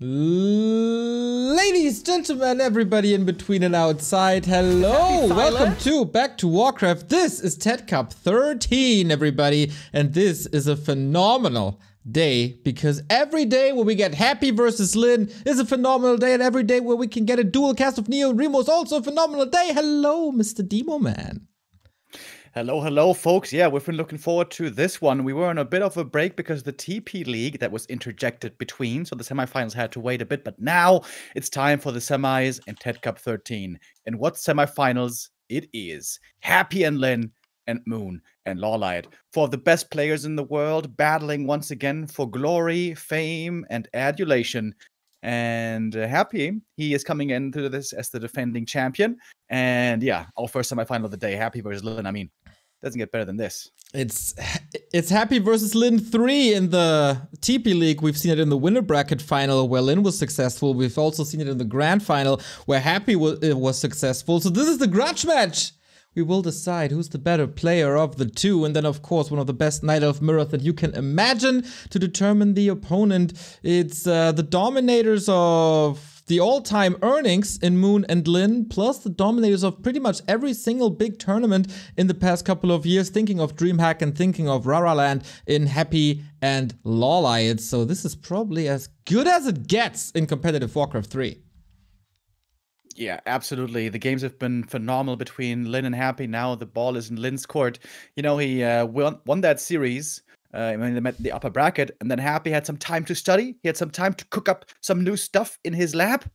Ladies, gentlemen, everybody in between and outside, hello! Welcome back to Warcraft. This is TeD Cup 13, everybody, and this is a phenomenal day because every day where we get Happy versus Lyn is a phenomenal day, and every day where we can get a dual cast of Neo and Remo is also a phenomenal day. Hello, Mr. Demo Man. Hello, folks. Yeah, we've been looking forward to this one. We were on a bit of a break because of the TP League that was interjected between, so the semifinals had to wait a bit. But now it's time for the semis in TeD Cup 13. And what semifinals it is? Happy and Lyn and Moon and Lawlight, for the best players in the world, battling once again for glory, fame, and adulation. And Happy, he is coming into this as the defending champion. And yeah, our first semifinal of the day, Happy versus Lyn. I mean, doesn't get better than this. It's Happy versus Lyn 3 in the TP League. We've seen it in the winner bracket final where Lyn was successful. We've also seen it in the grand final where Happy was successful. So this is the grudge match. We will decide who's the better player of the two. And then, of course, one of the best Night Elf mirrors that you can imagine to determine the opponent. It's the dominators of the all-time earnings in Moon and Lyn, plus the dominators of pretty much every single big tournament in the past couple of years, thinking of DreamHack and thinking of Raraland in Happy and Lawlight. So this is probably as good as it gets in competitive Warcraft 3. Yeah, absolutely. The games have been phenomenal between Lyn and Happy. Now the ball is in Lyn's court. You know, he won that series when they met the upper bracket, and then Happy had some time to study. He had some time to cook up some new stuff in his lab,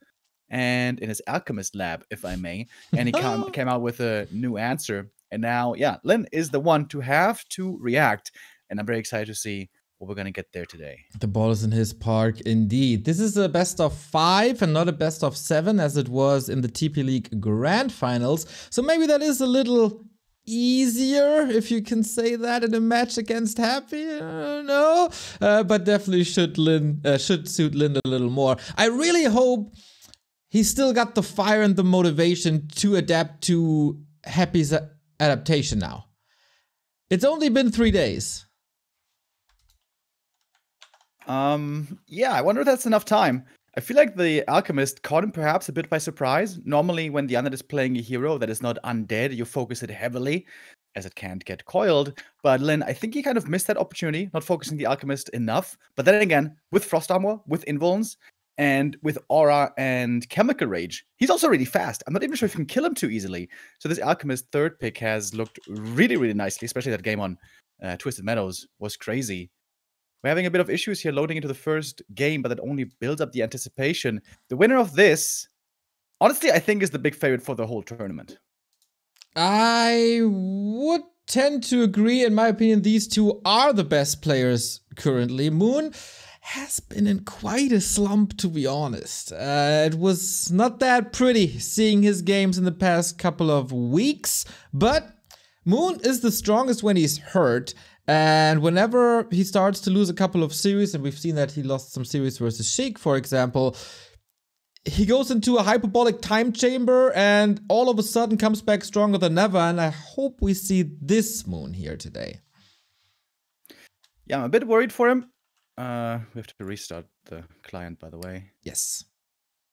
and in his alchemist lab, if I may. And he came out with a new answer. And now, yeah, Lyn is the one to have to react. And I'm very excited to see what we're going to get there today. The ball is in his park, indeed. This is a best of 5 and not a best of 7 as it was in the TP League Grand Finals. So maybe that is a little easier, if you can say that, in a match against Happy. No, but definitely should suit Lyn a little more. I really hope he's still got the fire and the motivation to adapt to Happy's adaptation now. It's only been 3 days. Yeah, I wonder if that's enough time. I feel like the Alchemist caught him perhaps a bit by surprise. Normally, when the undead is playing a hero that is not undead, you focus it heavily, as it can't get coiled. But Lyn, I think he kind of missed that opportunity, not focusing the Alchemist enough. But then again, with Frost Armor, with Invulns, and with Aura and Chemical Rage, he's also really fast. I'm not even sure if you can kill him too easily. So this Alchemist third pick has looked really, really nicely, especially that game on Twisted Meadows was crazy. We're having a bit of issues here loading into the first game, but that only builds up the anticipation. The winner of this, honestly, I think is the big favorite for the whole tournament. I would tend to agree. In my opinion, these two are the best players currently. Moon has been in quite a slump, to be honest. It was not that pretty seeing his games in the past couple of weeks, but Moon is the strongest when he's hurt. And whenever he starts to lose a couple of series, and we've seen that he lost some series versus Sheik, for example, he goes into a hyperbolic time chamber and all of a sudden comes back stronger than ever. And I hope we see this Moon here today. Yeah, I'm a bit worried for him. We have to restart the client, by the way. Yes.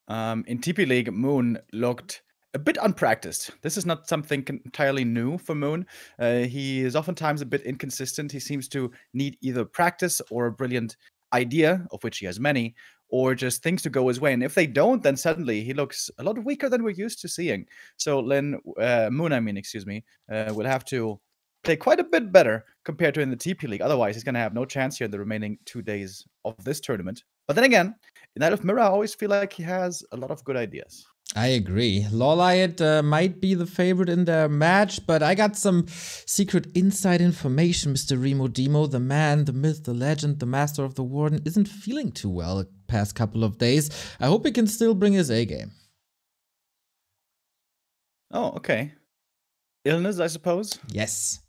In TP League, Moon looked a bit unpracticed. This is not something entirely new for Moon. He is oftentimes a bit inconsistent. He seems to need either practice or a brilliant idea, of which he has many, or just things to go his way. And if they don't, then suddenly he looks a lot weaker than we're used to seeing. So Moon, will have to play quite a bit better compared to in the TP League. Otherwise, he's going to have no chance here in the remaining 2 days of this tournament. But then again, in Night of Mirror, I always feel like he has a lot of good ideas. I agree. Lawlight might be the favorite in their match, but I got some secret inside information. Mr. Remo Demo, the man, the myth, the legend, the master of the warden, isn't feeling too well the past couple of days. I hope he can still bring his A game. Oh, okay. Illness, I suppose? Yes.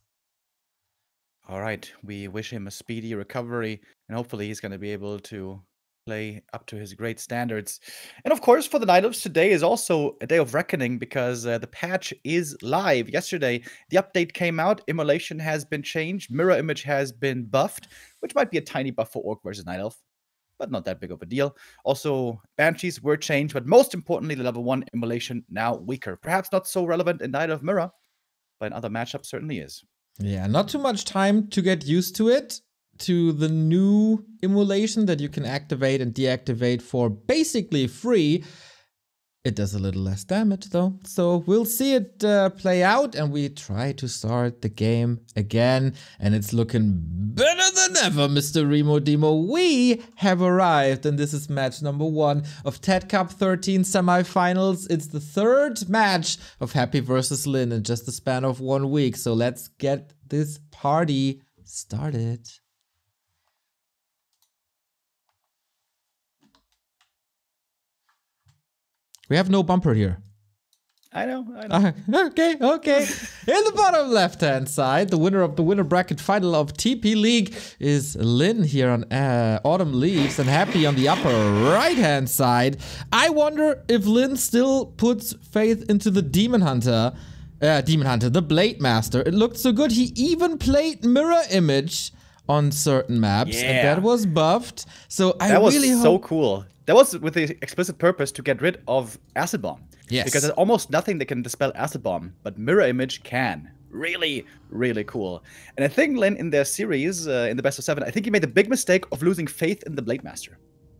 All right. We wish him a speedy recovery, and hopefully he's going to be able to play up to his great standards. And of course, for the Night Elves, today is also a day of reckoning because the patch is live. Yesterday, the update came out. Immolation has been changed. Mirror image has been buffed, which might be a tiny buff for Orc versus Night Elf. but not that big of a deal. Also, Banshees were changed, but most importantly, the level 1 immolation now weaker. Perhaps not so relevant in Night of Mirror, but in other matchups certainly is. Yeah, not too much time to get used to it, to the new immolation that you can activate and deactivate for basically free. It does a little less damage though, so we'll see it play out, and we try to start the game again, and it's looking better than ever, Mr. Remo Demo. We have arrived, and this is match number 1 of TeD Cup 13 semifinals. It's the 3rd match of Happy versus Lin in just the span of 1 week, so let's get this party started. We have no bumper here. I know. Okay. In the bottom left-hand side, the winner of the winner bracket final of TP League is Lin here on Autumn Leaves, and Happy on the upper right-hand side. I wonder if Lin still puts faith into the Demon Hunter, the Blade Master. It looked so good. He even played Mirror Image on certain maps, and that was buffed. So that was so cool. That was with the explicit purpose to get rid of Acid Bomb. Yes. Because there's almost nothing that can dispel Acid Bomb, but Mirror Image can. Really, really cool. And I think Lin, in their series, in the best of 7, I think he made the big mistake of losing faith in the Blade Master.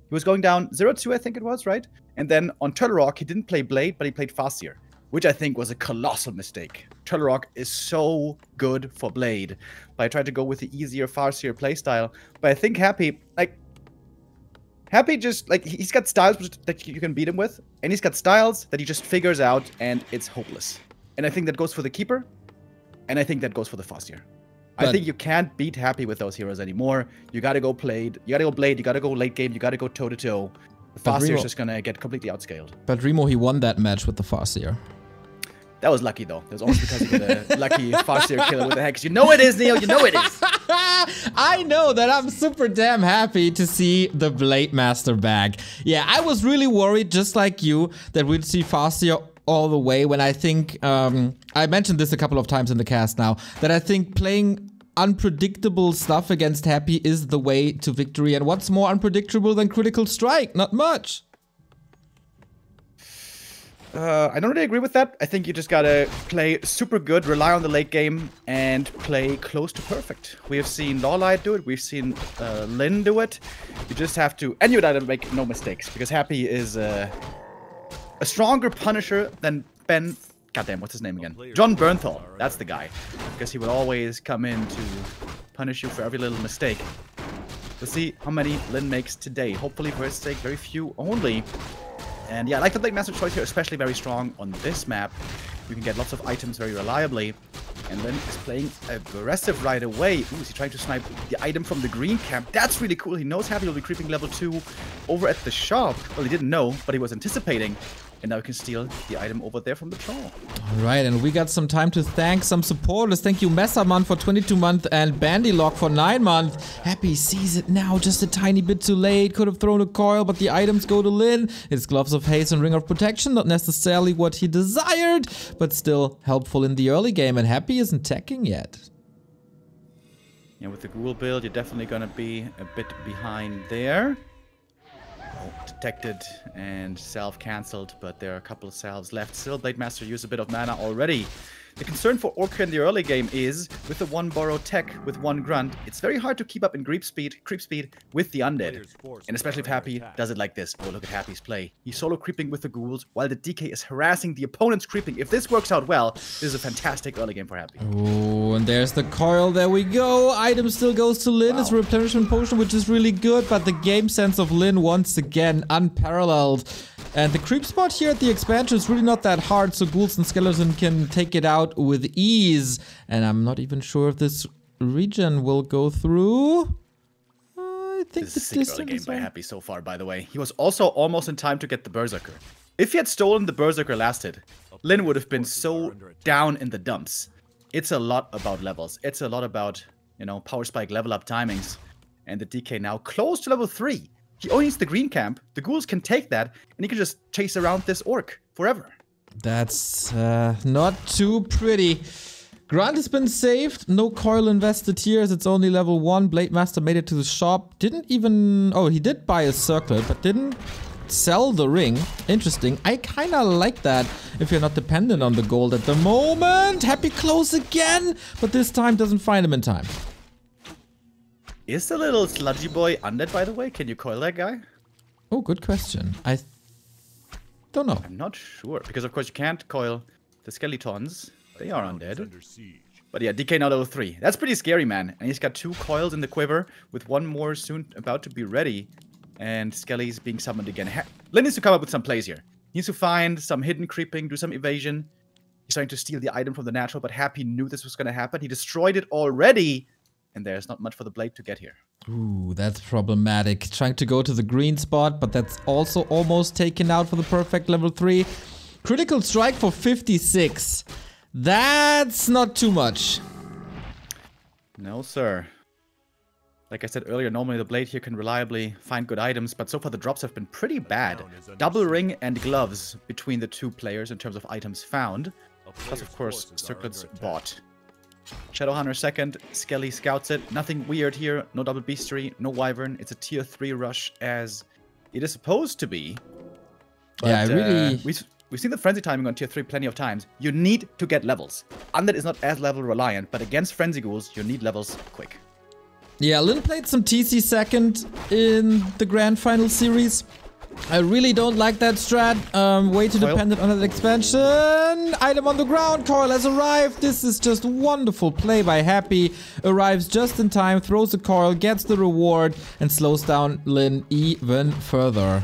He was going down 0-2, I think it was, right? And then on Turtle Rock, he didn't play Blade, but he played Farseer, which I think was a colossal mistake. Turtle Rock is so good for Blade, but I tried to go with the easier Farseer playstyle. But I think Happy just, like, he's got styles that you can beat him with, and he's got styles that he just figures out, and it's hopeless. And I think that goes for the Keeper, and I think that goes for the Farseer. I think you can't beat Happy with those heroes anymore. You gotta go Blade, you gotta go late game, you gotta go toe-to-toe. The Farseer is just gonna get completely outscaled. But Remo, he won that match with the Farseer. That was lucky, though. That was almost because he got a lucky Farseer killer with the hex. You know it is, Neil. You know it is. I know that. I'm super damn happy to see the Blade Master back. Yeah, I was really worried, just like you, that we'd see Farseer all the way, when I think, I mentioned this a couple of times in the cast now, that I think playing unpredictable stuff against Happy is the way to victory. And what's more unpredictable than Critical Strike? Not much. I don't really agree with that. I think you just gotta play super good, rely on the late game, and play close to perfect. We have seen Lawlight do it, we've seen Lin do it. You just have to, and you gotta make no mistakes, because Happy is a stronger Punisher than Ben. Goddamn, what's his name again? John Bernthal. That's the guy. Because he will always come in to punish you for every little mistake. We'll see how many Lin makes today. Hopefully, for his sake, very few only. And yeah, I like the Blade Master choice here, especially very strong on this map. You can get lots of items very reliably. And Lin is playing aggressive right away. Ooh, is he trying to snipe the item from the green camp? That's really cool. He knows Happy will be creeping level 2 over at the shop. Well, he didn't know, but he was anticipating. And now we can steal the item over there from the troll. Alright, and we got some time to thank some supporters. Thank you, Messerman for 22 months and Bandylock for 9 months. Happy sees it now, just a tiny bit too late. Could have thrown a coil, but the items go to Lin. His Gloves of Haste and Ring of Protection, not necessarily what he desired, but still helpful in the early game. And Happy isn't teching yet. Yeah, with the Ghoul build, you're definitely going to be a bit behind there. Detected and self-cancelled, but there are a couple of salves left. Still, Blade Master used a bit of mana already. The concern for ORC in the early game is, with the 1 Burrow tech, with 1 Grunt, it's very hard to keep up in creep speed with the Undead. And especially if Happy does it like this. Oh, look at Happy's play. He's solo creeping with the Ghouls, while the DK is harassing the opponent's creeping. If this works out well, this is a fantastic early game for Happy. Oh, and there's the coil. There we go. Item still goes to Lin. Wow. It's a replenishment potion, which is really good, but the game sense of Lin, once again, unparalleled. And the creep spot here at the expansion is really not that hard, so Ghouls and Skeleton can take it out with ease. And I'm not even sure if this region will go through. I think this is a sick early game by Happy so far, by the way. He was also almost in time to get the Berserker. If he had stolen the Berserker last hit, Lin would have been so down in the dumps. It's a lot about levels. It's a lot about, you know, power spike level up timings. And the DK now close to level 3. He only needs the green camp. The Ghouls can take that, and he can just chase around this Orc forever. That's not too pretty. Grant has been saved. No coil invested here as it's only level 1. Blade Master made it to the shop. Didn't even... Oh, he did buy a circlet, but didn't sell the ring. Interesting. I kind of like that if you're not dependent on the gold at the moment. Happy close again, but this time doesn't find him in time. Is the little sludgy boy undead, by the way? Can you coil that guy? Oh, good question. I don't know. I'm not sure, because of course you can't coil the skeletons. They are undead. But yeah, DK now level 3. That's pretty scary, man. And he's got 2 coils in the quiver, with 1 more soon about to be ready. And Skelly's being summoned again. Lin needs to come up with some plays here. He needs to find some hidden creeping, do some evasion. He's trying to steal the item from the natural, but Happy knew this was going to happen. He destroyed it already. And there's not much for the blade to get here. Ooh, that's problematic. Trying to go to the green spot, but that's also almost taken out for the perfect level 3. Critical strike for 56. That's not too much. No, sir. Like I said earlier, normally the blade here can reliably find good items, but so far the drops have been pretty bad. Double ring and gloves between the 2 players in terms of items found. Plus, of course, circlets bought. Shadowhunter second, Skelly scouts it. Nothing weird here, no double beastery, no wyvern. It's a tier 3 rush as it is supposed to be. But, yeah, I really... We've seen the frenzy timing on tier 3 plenty of times. You need to get levels. Undead is not as level reliant, but against frenzy ghouls, you need levels quick. Yeah, Lin played some TC second in the Grand Final series. I really don't like that strat. Way too dependent on that expansion. Item on the ground. Coil has arrived. This is just wonderful play by Happy. Arrives just in time, throws the coil, gets the reward, and slows down Lin even further.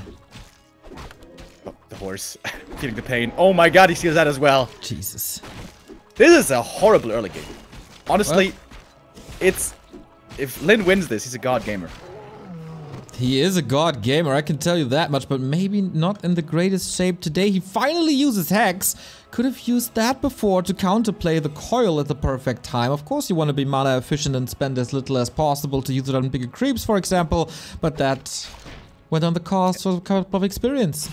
Oh, the horse. Feeling the pain. Oh my god, he sees that as well. Jesus. This is a horrible early game. Honestly, it's... If Lin wins this, he's a god gamer. He is a god gamer, I can tell you that much, but maybe not in the greatest shape today. He finally uses Hex. Could have used that before to counterplay the coil at the perfect time. Of course you want to be mana efficient and spend as little as possible to use it on bigger creeps, for example, but that went on the cost of a couple of experience.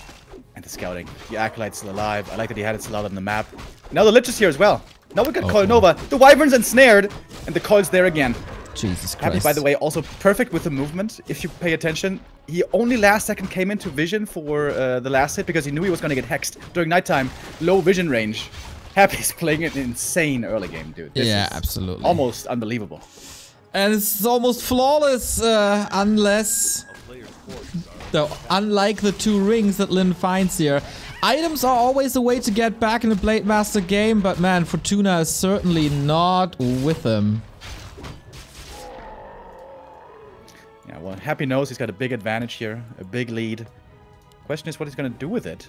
And the scouting. The Acolyte's still alive. I like that he had it still out on the map. Now the Lich is here as well. Now we got Coil Nova. The Wyvern's ensnared, and the Coil's there again. Jesus Christ. Happy, by the way, also perfect with the movement, if you pay attention. He only last second came into vision for the last hit because he knew he was going to get hexed during nighttime. Low vision range. Happy's playing an insane early game, dude. This yeah, is absolutely. Almost unbelievable. And it's almost flawless, unless... Though, unlike the 2 rings that Lin finds here. Items are always a way to get back in a Blade Master game, but man, Fortuna is certainly not with him. Yeah, well, Happy knows he's got a big advantage here, a big lead. Question is what he's going to do with it.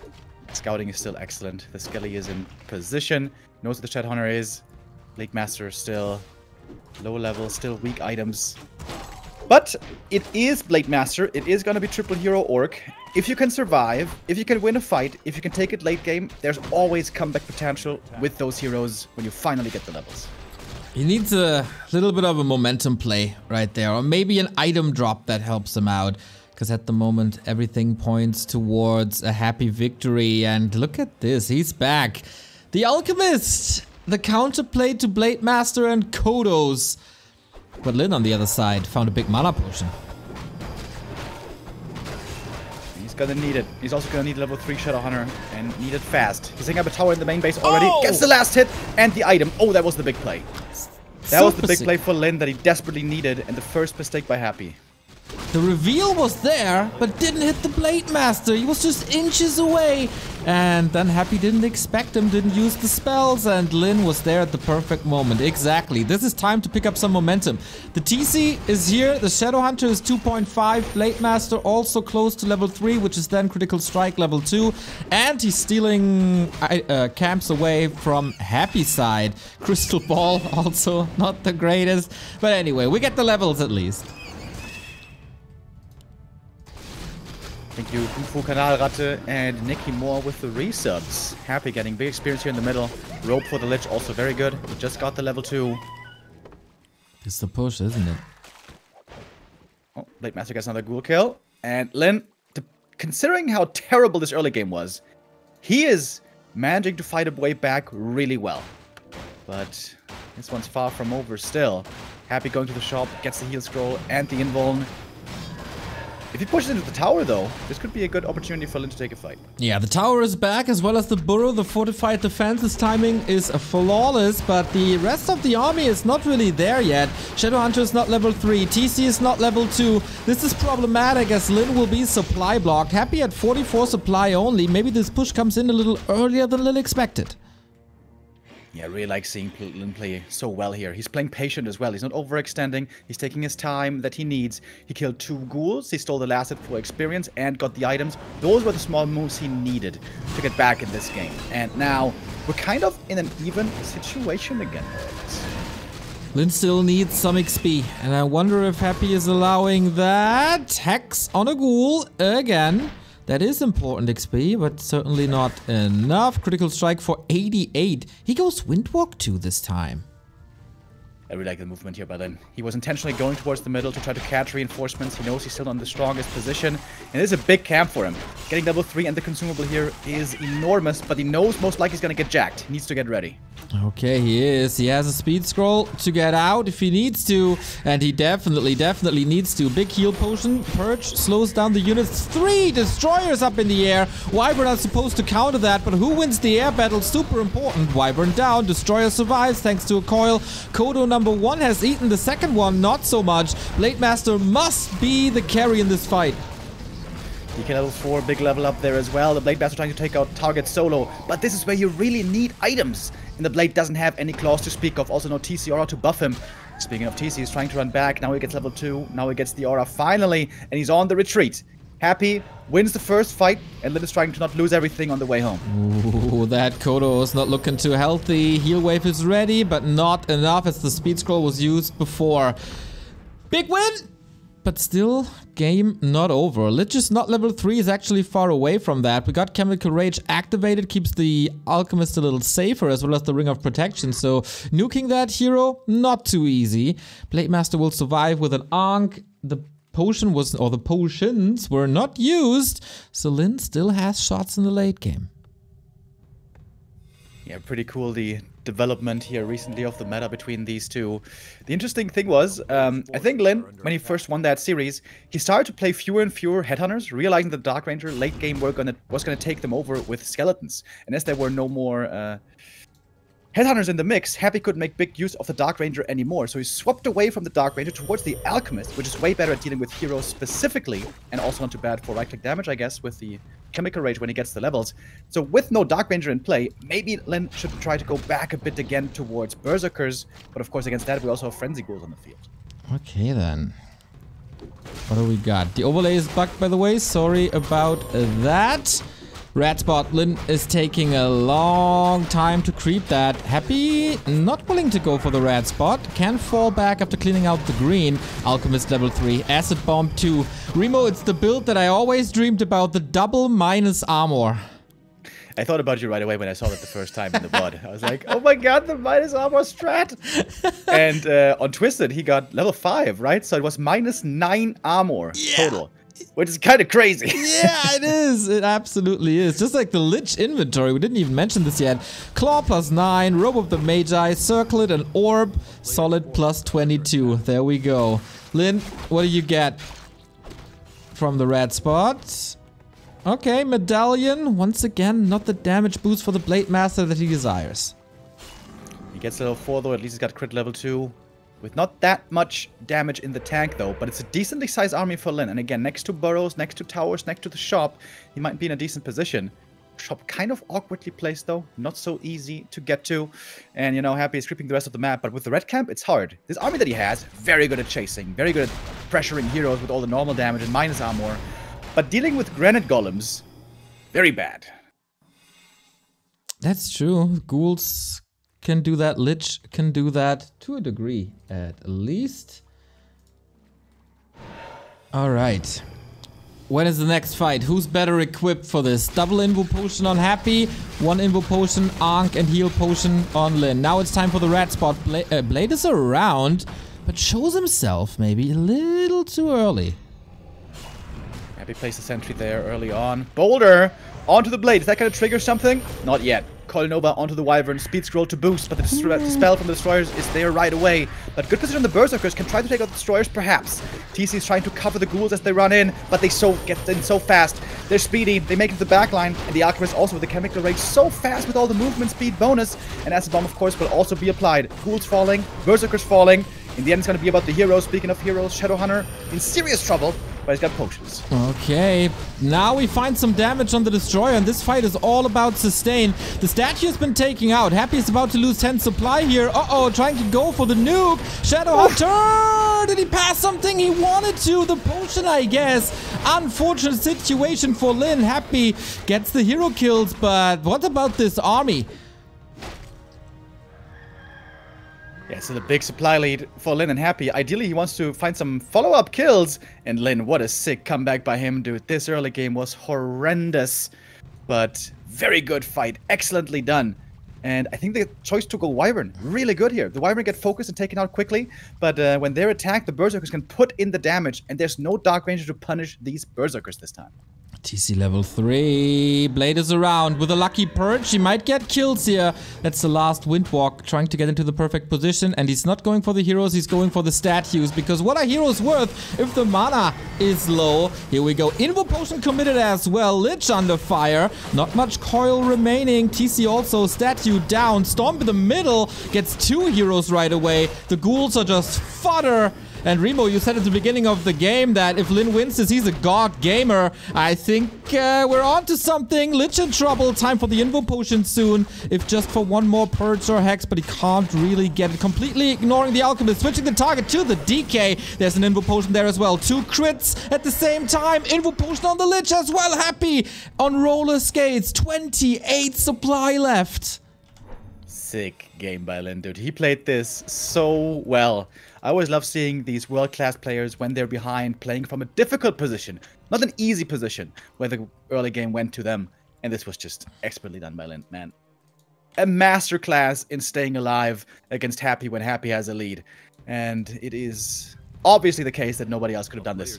Scouting is still excellent. The Skelly is in position. Knows what the Shadowhunter is. Blade Master still low level, still weak items. But it is Blade Master. It is going to be triple hero orc. If you can survive, if you can win a fight, if you can take it late game, there's always comeback potential with those heroes when you finally get the levels. He needs a little bit of a momentum play right there, or maybe an item drop that helps him out. Because at the moment, everything points towards a happy victory. And look at this, he's back. The Alchemist! The counterplay to Blade Master and Kodos. But Lin on the other side found a big mana potion. He's gonna need it. He's also gonna need level 3 Shadowhunter and need it fast. He's setting up a tower in the main base already. Oh! Gets the last hit and the item. Oh, that was the big play. That was the big play for Lin that he desperately needed, and the first mistake by Happy. The reveal was there, but didn't hit the Blade Master. He was just inches away. And then Happy didn't expect him, didn't use the spells, and Lin was there at the perfect moment. Exactly. This is time to pick up some momentum. The TC is here. The Shadowhunter is 2.5. Blade Master also close to level 3, which is then critical strike level 2. And he's stealing camps away from Happy's side. Crystal Ball also not the greatest. But anyway, we get the levels at least. Thank you, Ufo Kanalratte and Nicky Moore with the resubs. Happy getting big experience here in the middle. Rope for the Lich also very good. He just got the level 2. It's the push, isn't it? Oh, Blade Master gets another ghoul kill. And Lin, considering how terrible this early game was, he is managing to fight a way back really well. But This one's far from over still. Happy going to the shop, gets the heal scroll and the invuln. If he pushes into the tower, though, this could be a good opportunity for Lin to take a fight. Yeah, the tower is back, as well as the burrow. The fortified defense's timing is flawless, but the rest of the army is not really there yet. Shadowhunter is not level 3. TC is not level 2. This is problematic, as Lin will be supply blocked. Happy at 44 supply only. Maybe this push comes in a little earlier than Lin expected. Yeah, I really like seeing Lin play so well here. He's playing patient as well. He's not overextending. He's taking his time that he needs. He killed 2 ghouls. He stole the last hit for experience and got the items. Those were the small moves he needed to get back in this game. And now we're kind of in an even situation again. Lin still needs some XP, and I wonder if Happy is allowing that. Hex on a ghoul again. That is important XP, but certainly not enough. Critical strike for 88. He goes Windwalk 2 this time. I really like the movement here by Lin. He was intentionally going towards the middle to try to catch reinforcements. He knows he's still on the strongest position. And it is a big camp for him. Getting level 3 and the consumable here is enormous, but he knows most likely he's going to get jacked. He needs to get ready. Okay, he is. He has a speed scroll to get out if he needs to. And he definitely needs to. Big heal potion. Purge slows down the units. 3 destroyers up in the air. Wyvern are supposed to counter that, but who wins the air battle? Super important. Wyvern down. Destroyer survives thanks to a coil. Kodo number 1 has eaten the second one. Not so much. Blade Master must be the carry in this fight. DK level 4, big level up there as well. The Blade Master trying to take out target solo. But this is where you really need items. And the Blade doesn't have any claws to speak of. Also no TC aura to buff him. Speaking of TC, he's trying to run back. Now he gets level 2. Now he gets the aura finally. And he's on the retreat. Happy wins the first fight. And Lin is trying to not lose everything on the way home. Ooh, that Kodo is not looking too healthy. Heal wave is ready, but not enough as the speed scroll was used before. Big win! But still, game not over. Lich is not level 3, is actually far away from that. We got Chemical Rage activated, keeps the Alchemist a little safer, as well as the Ring of Protection. So, nuking that hero, not too easy. Blade Master will survive with an Ankh. The potion was, or the potions were not used. So, Lin still has shots in the late game. Yeah, pretty cool, the development here recently of the meta between these two. The interesting thing was, I think Lin, when he first won that series, he started to play fewer and fewer Headhunters, realizing that Dark Ranger late game was gonna take them over with Skeletons. And as there were no more Headhunters in the mix, Happy couldn't make big use of the Dark Ranger anymore, so he swapped away from the Dark Ranger towards the Alchemist, which is way better at dealing with heroes specifically, and also not too bad for right-click damage, I guess, with the Chemical Rage when he gets the levels. So with no Dark Ranger in play, maybe Lin should try to go back a bit again towards Berserkers, but of course against that we also have Frenzy Ghouls on the field. Okay then. What do we got? The overlay is bugged, by the way, sorry about that. Red spot, Lin is taking a long time to creep that. Happy, not willing to go for the red spot. Can fall back after cleaning out the green. Alchemist level 3, Acid Bomb 2. Remo, it's the build that I always dreamed about, the double minus armor. I thought about you right away when I saw that the first time in the VOD. I was like, oh my god, the minus armor strat! And on Twisted, he got level 5, right? So it was minus 9 armor total. Which is kind of crazy. Yeah, it is. It absolutely is. Just like the Lich inventory. We didn't even mention this yet. Claw plus 9. Robe of the Magi. Circlet and Orb. Solid plus 22. There we go. Lin, what do you get from the red spot? Okay, Medallion. Once again, not the damage boost for the Blade Master that he desires. He gets level 4 though. At least he's got crit level 2. With not that much damage in the tank though, but it's a decently sized army for Lin. And again, next to burrows, next to towers, next to the shop, he might be in a decent position. Shop kind of awkwardly placed though, not so easy to get to. And you know, Happy is creeping the rest of the map, but with the red camp, it's hard. This army that he has, very good at chasing, very good at pressuring heroes with all the normal damage and minus armor. But dealing with granite golems, very bad. That's true. Ghouls can do that. Lich can do that to a degree, at least. All right. When is the next fight? Who's better equipped for this? Double Invo Potion on Happy, 1 Invo Potion, Ankh, and Heal Potion on Lin. Now it's time for the red spot. Blade is around, but shows himself maybe a little too early. Happy placed a sentry there early on. Boulder onto the Blade. Is that going to trigger something? Not yet. Coil Nova onto the Wyvern, speed scroll to boost, but the spell from the Destroyers is there right away. But good position on the Berserkers, can try to take out the Destroyers perhaps. TC is trying to cover the ghouls as they run in, but they get in so fast. They're speedy, they make it to the backline, and the Alchemist also with the Chemical Ray so fast with all the movement speed bonus. And Acid Bomb, of course, will also be applied. Ghouls falling, Berserkers falling. In the end, it's going to be about the heroes. Speaking of heroes, Shadowhunter in serious trouble, but he's got potions. Okay, now we find some damage on the Destroyer, and this fight is all about sustain. The statue has been taken out. Happy is about to lose 10 supply here. Uh-oh, trying to go for the nuke. Shadowhunter! Did he pass something he wanted to? The potion, I guess. Unfortunate situation for Lin. Happy gets the hero kills, but what about this army? Yeah, so the big supply lead for Lin and Happy. Ideally, he wants to find some follow-up kills. And Lin, what a sick comeback by him, dude. This early game was horrendous, but very good fight. Excellently done. And I think the choice to go Wyvern, really good here. The Wyvern get focused and taken out quickly, but when they're attacked, the Berserkers can put in the damage, and there's no Dark Ranger to punish these Berserkers this time. TC level 3. Blade is around with a lucky purge. He might get kills here. That's the last Windwalk trying to get into the perfect position. And he's not going for the heroes, he's going for the statues. Because what are heroes worth if the mana is low? Here we go. Invo Potion committed as well. Lich under fire. Not much coil remaining. TC also statue down. Storm in the middle gets 2 heroes right away. The ghouls are just fodder. And Remo, you said at the beginning of the game that if Lin wins this, he's a god gamer. I think we're on to something. Lich in trouble. Time for the Invo Potion soon. If just for one more Purge or Hex, but he can't really get it. Completely ignoring the Alchemist. Switching the target to the DK. There's an Invo Potion there as well. 2 crits at the same time. Invo Potion on the Lich as well. Happy on roller skates. 28 supply left. Sick game by Lin, dude. He played this so well. I always love seeing these world-class players when they're behind, playing from a difficult position. Not an easy position, where the early game went to them. And this was just expertly done by Lin, man. A masterclass in staying alive against Happy when Happy has a lead. And it is obviously the case that nobody else could have done this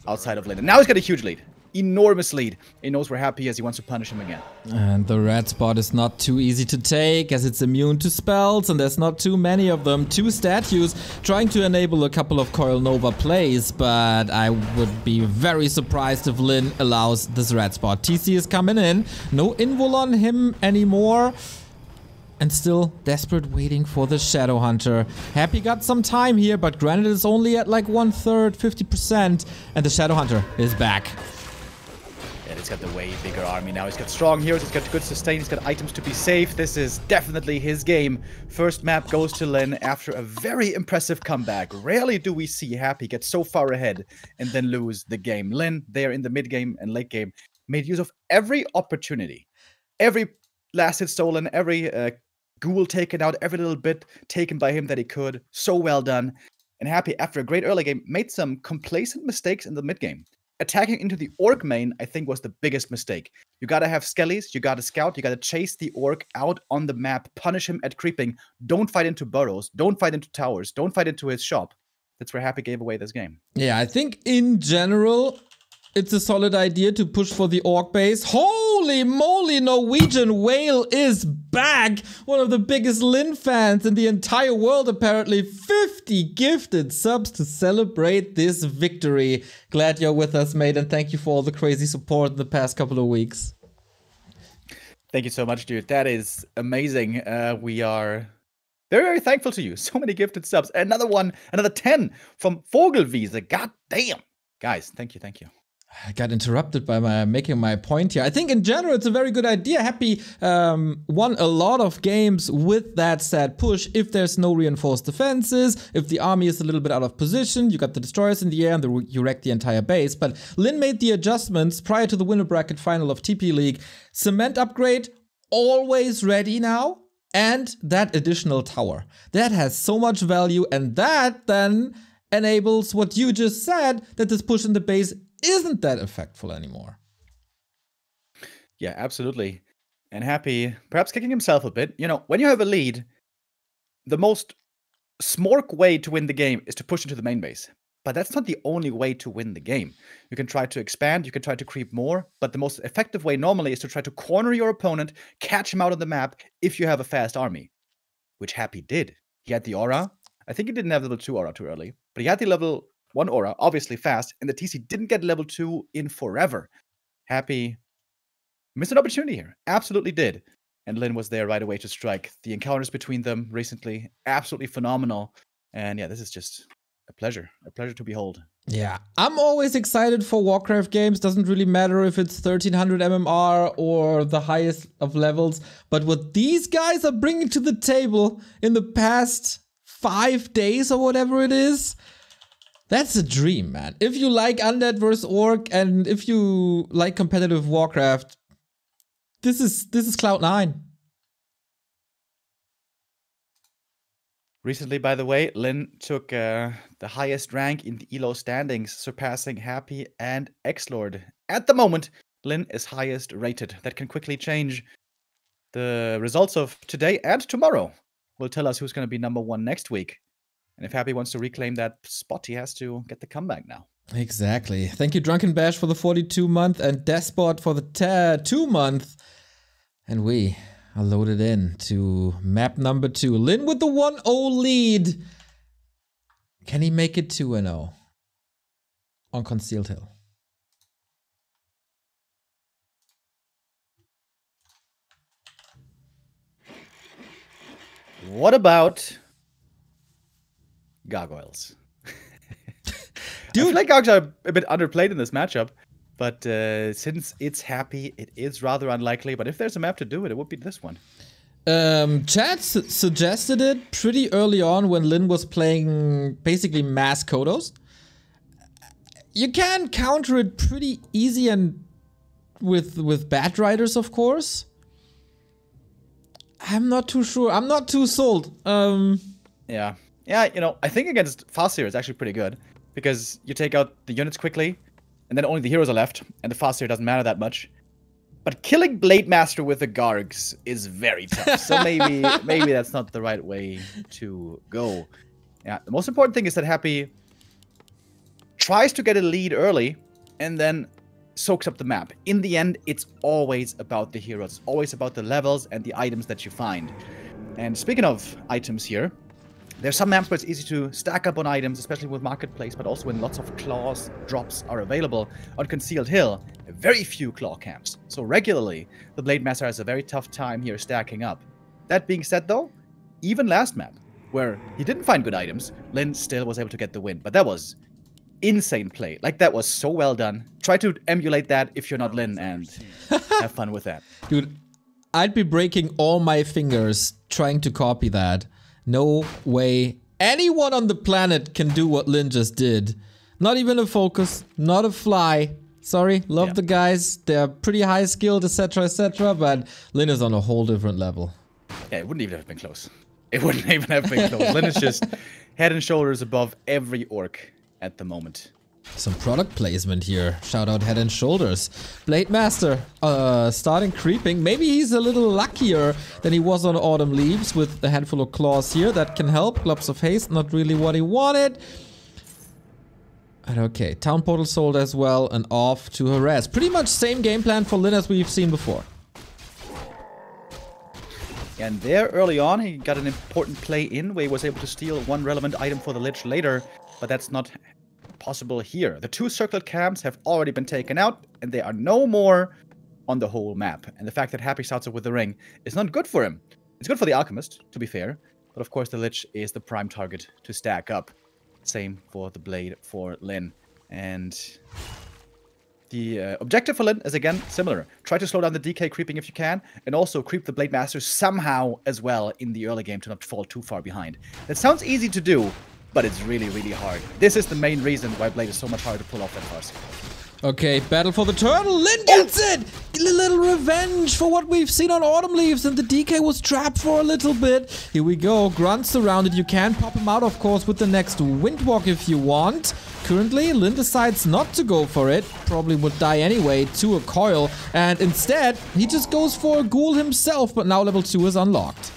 outside of Lin. And now he's got a huge lead. Enormous lead. He knows where Happy is. He wants to punish him again. And the red spot is not too easy to take as it's immune to spells and there's not too many of them. 2 statues trying to enable a couple of Coil Nova plays, but I would be very surprised if Lin allows this red spot. TC is coming in. No invul on him anymore. And still desperate waiting for the Shadowhunter. Happy got some time here, but granted it's only at like 1/3, 50%. And the Shadowhunter is back. He's got the way bigger army now. He's got strong heroes, he's got good sustain, he's got items to be safe. This is definitely his game. First map goes to Lin after a very impressive comeback. Rarely do we see Happy get so far ahead and then lose the game. Lin, there in the mid game and late game, made use of every opportunity. Every last hit stolen, every ghoul taken out, every little bit taken by him that he could. So well done. And Happy, after a great early game, made some complacent mistakes in the mid game. Attacking into the Orc main, I think, was the biggest mistake. You gotta have skellies, you gotta scout, you gotta chase the Orc out on the map, punish him at creeping. Don't fight into burrows, don't fight into towers, don't fight into his shop. That's where Happy gave away this game. Yeah, I think in general, it's a solid idea to push for the Orc base. Holy moly, Norwegian Whale is back! One of the biggest Lin fans in the entire world, apparently. 50 gifted subs to celebrate this victory. Glad you're with us, mate, and thank you for all the crazy support in the past couple of weeks. Thank you so much, dude. That is amazing. We are very, very thankful to you. So many gifted subs. Another one, another 10 from Vogelwiese. God damn. Guys, thank you, thank you. I got interrupted by making my point here. I think in general it's a very good idea. Happy won a lot of games with that sad push. If there's no reinforced defenses, if the army is a little bit out of position, you got the destroyers in the air and you wreck the entire base. But Lin made the adjustments prior to the winner bracket final of TP League. Cement upgrade, always ready now. And that additional tower. That has so much value, and that then enables what you just said, that this push in the base isn't that effectful anymore. Yeah, absolutely. And Happy, perhaps kicking himself a bit. You know, when you have a lead, the most smork way to win the game is to push into the main base. But that's not the only way to win the game. You can try to expand, you can try to creep more, but the most effective way normally is to try to corner your opponent, catch him out on the map if you have a fast army, which Happy did. He had the aura. I think he didn't have level 2 aura too early, but he had the level 1 aura, obviously fast, and the TC didn't get level 2 in forever. Happy missed an opportunity here. Absolutely did. And Lin was there right away to strike. The encounters between them recently, absolutely phenomenal. And yeah, this is just a pleasure to behold. Yeah, I'm always excited for Warcraft games. Doesn't really matter if it's 1300 MMR or the highest of levels. But what these guys are bringing to the table in the past 5 days or whatever it is, that's a dream, man. If you like Undead vs. Orc and if you like competitive Warcraft, this is Cloud9. Recently, by the way, Lin took the highest rank in the ELO standings, surpassing Happy and X-Lord. At the moment, Lin is highest rated. That can quickly change. The results of today and tomorrow will tell us who's going to be #1 next week. And if Happy wants to reclaim that spot, he has to get the comeback now. Exactly. Thank you, Drunken Bash, for the 42-month and Despot for the 2-month. And we are loaded in to map number 2. Lin with the 1-0 lead. Can he make it 2-0 on Concealed Hill? What about gargoyles? Dude, I feel like gargoyles are a bit underplayed in this matchup. But since it's Happy, it is rather unlikely. But if there's a map to do it, it would be this one. Chat suggested it pretty early on when Lin was playing basically mass Kodos. You can counter it pretty easy and with Bat Riders, of course. I'm not too sure. I'm not too sold. Yeah, you know, I think against Farseer it's actually pretty good because you take out the units quickly. And then only the heroes are left, and the Farseer doesn't matter that much. But killing Blade Master with the Gargs is very tough. So maybe that's not the right way to go. Yeah, the most important thing is that Happy tries to get a lead early, and then soaks up the map. In the end, it's always about the heroes. It's always about the levels and the items that you find. And speaking of items here, there's some maps where it's easy to stack up on items, especially with Marketplace, but also when lots of claws drops are available. On Concealed Hill, very few claw camps. So regularly, the Blade Master has a very tough time here stacking up. That being said though, even last map, where he didn't find good items, Lin still was able to get the win. But that was insane play. Like, that was so well done. Try to emulate that if you're not Lin and have fun with that. Dude, I'd be breaking all my fingers trying to copy that. No way anyone on the planet can do what Lin just did. Not even a focus, not a fly. Sorry, love the guys. They're pretty high skilled, etc., but Lin is on a whole different level. Yeah, it wouldn't even have been close. It wouldn't even have been close. Lin is just head and shoulders above every orc at the moment. Some product placement here. Shout out Head and Shoulders. Blade Master starting creeping. Maybe he's a little luckier than he was on Autumn Leaves with a handful of claws here. That can help. Globs of Haste, not really what he wanted. And okay, Town Portal sold as well and off to harass. Pretty much same game plan for Lin as we've seen before. And there early on, he got an important play in where he was able to steal one relevant item for the Lich later, but that's not possible here. The 2 circled camps have already been taken out, and there are no more on the whole map. And the fact that Happy starts up with the ring is not good for him. It's good for the Alchemist, to be fair, but of course the Lich is the prime target to stack up. Same for the Blade for Lin. And the objective for Lin is again similar. Try to slow down the DK creeping if you can, and also creep the Blade Master somehow as well in the early game to not fall too far behind. That sounds easy to do, but it's really, really hard. This is the main reason why Blade is so much harder to pull off than Farseer. Okay, battle for the turtle. Lin gets it! A little revenge for what we've seen on Autumn Leaves, and the DK was trapped for a little bit. Here we go. Grunts surrounded. You can pop him out, of course, with the next Windwalk if you want. Currently, Lin decides not to go for it. Probably would die anyway to a coil. And instead, he just goes for a ghoul himself, but now level 2 is unlocked.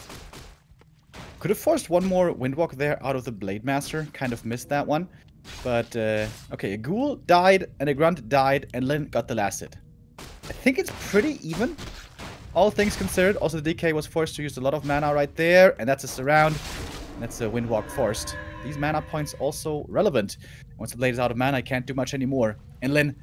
Could have forced one more Windwalk there out of the Blade Master. Kind of missed that one. But, okay, a ghoul died, and a grunt died, and Lin got the last hit. I think it's pretty even, all things considered. Also, the DK was forced to use a lot of mana right there, and that's a surround. And that's a Windwalk forced. These mana points also relevant. Once the blade is out of mana, I can't do much anymore. And Lin,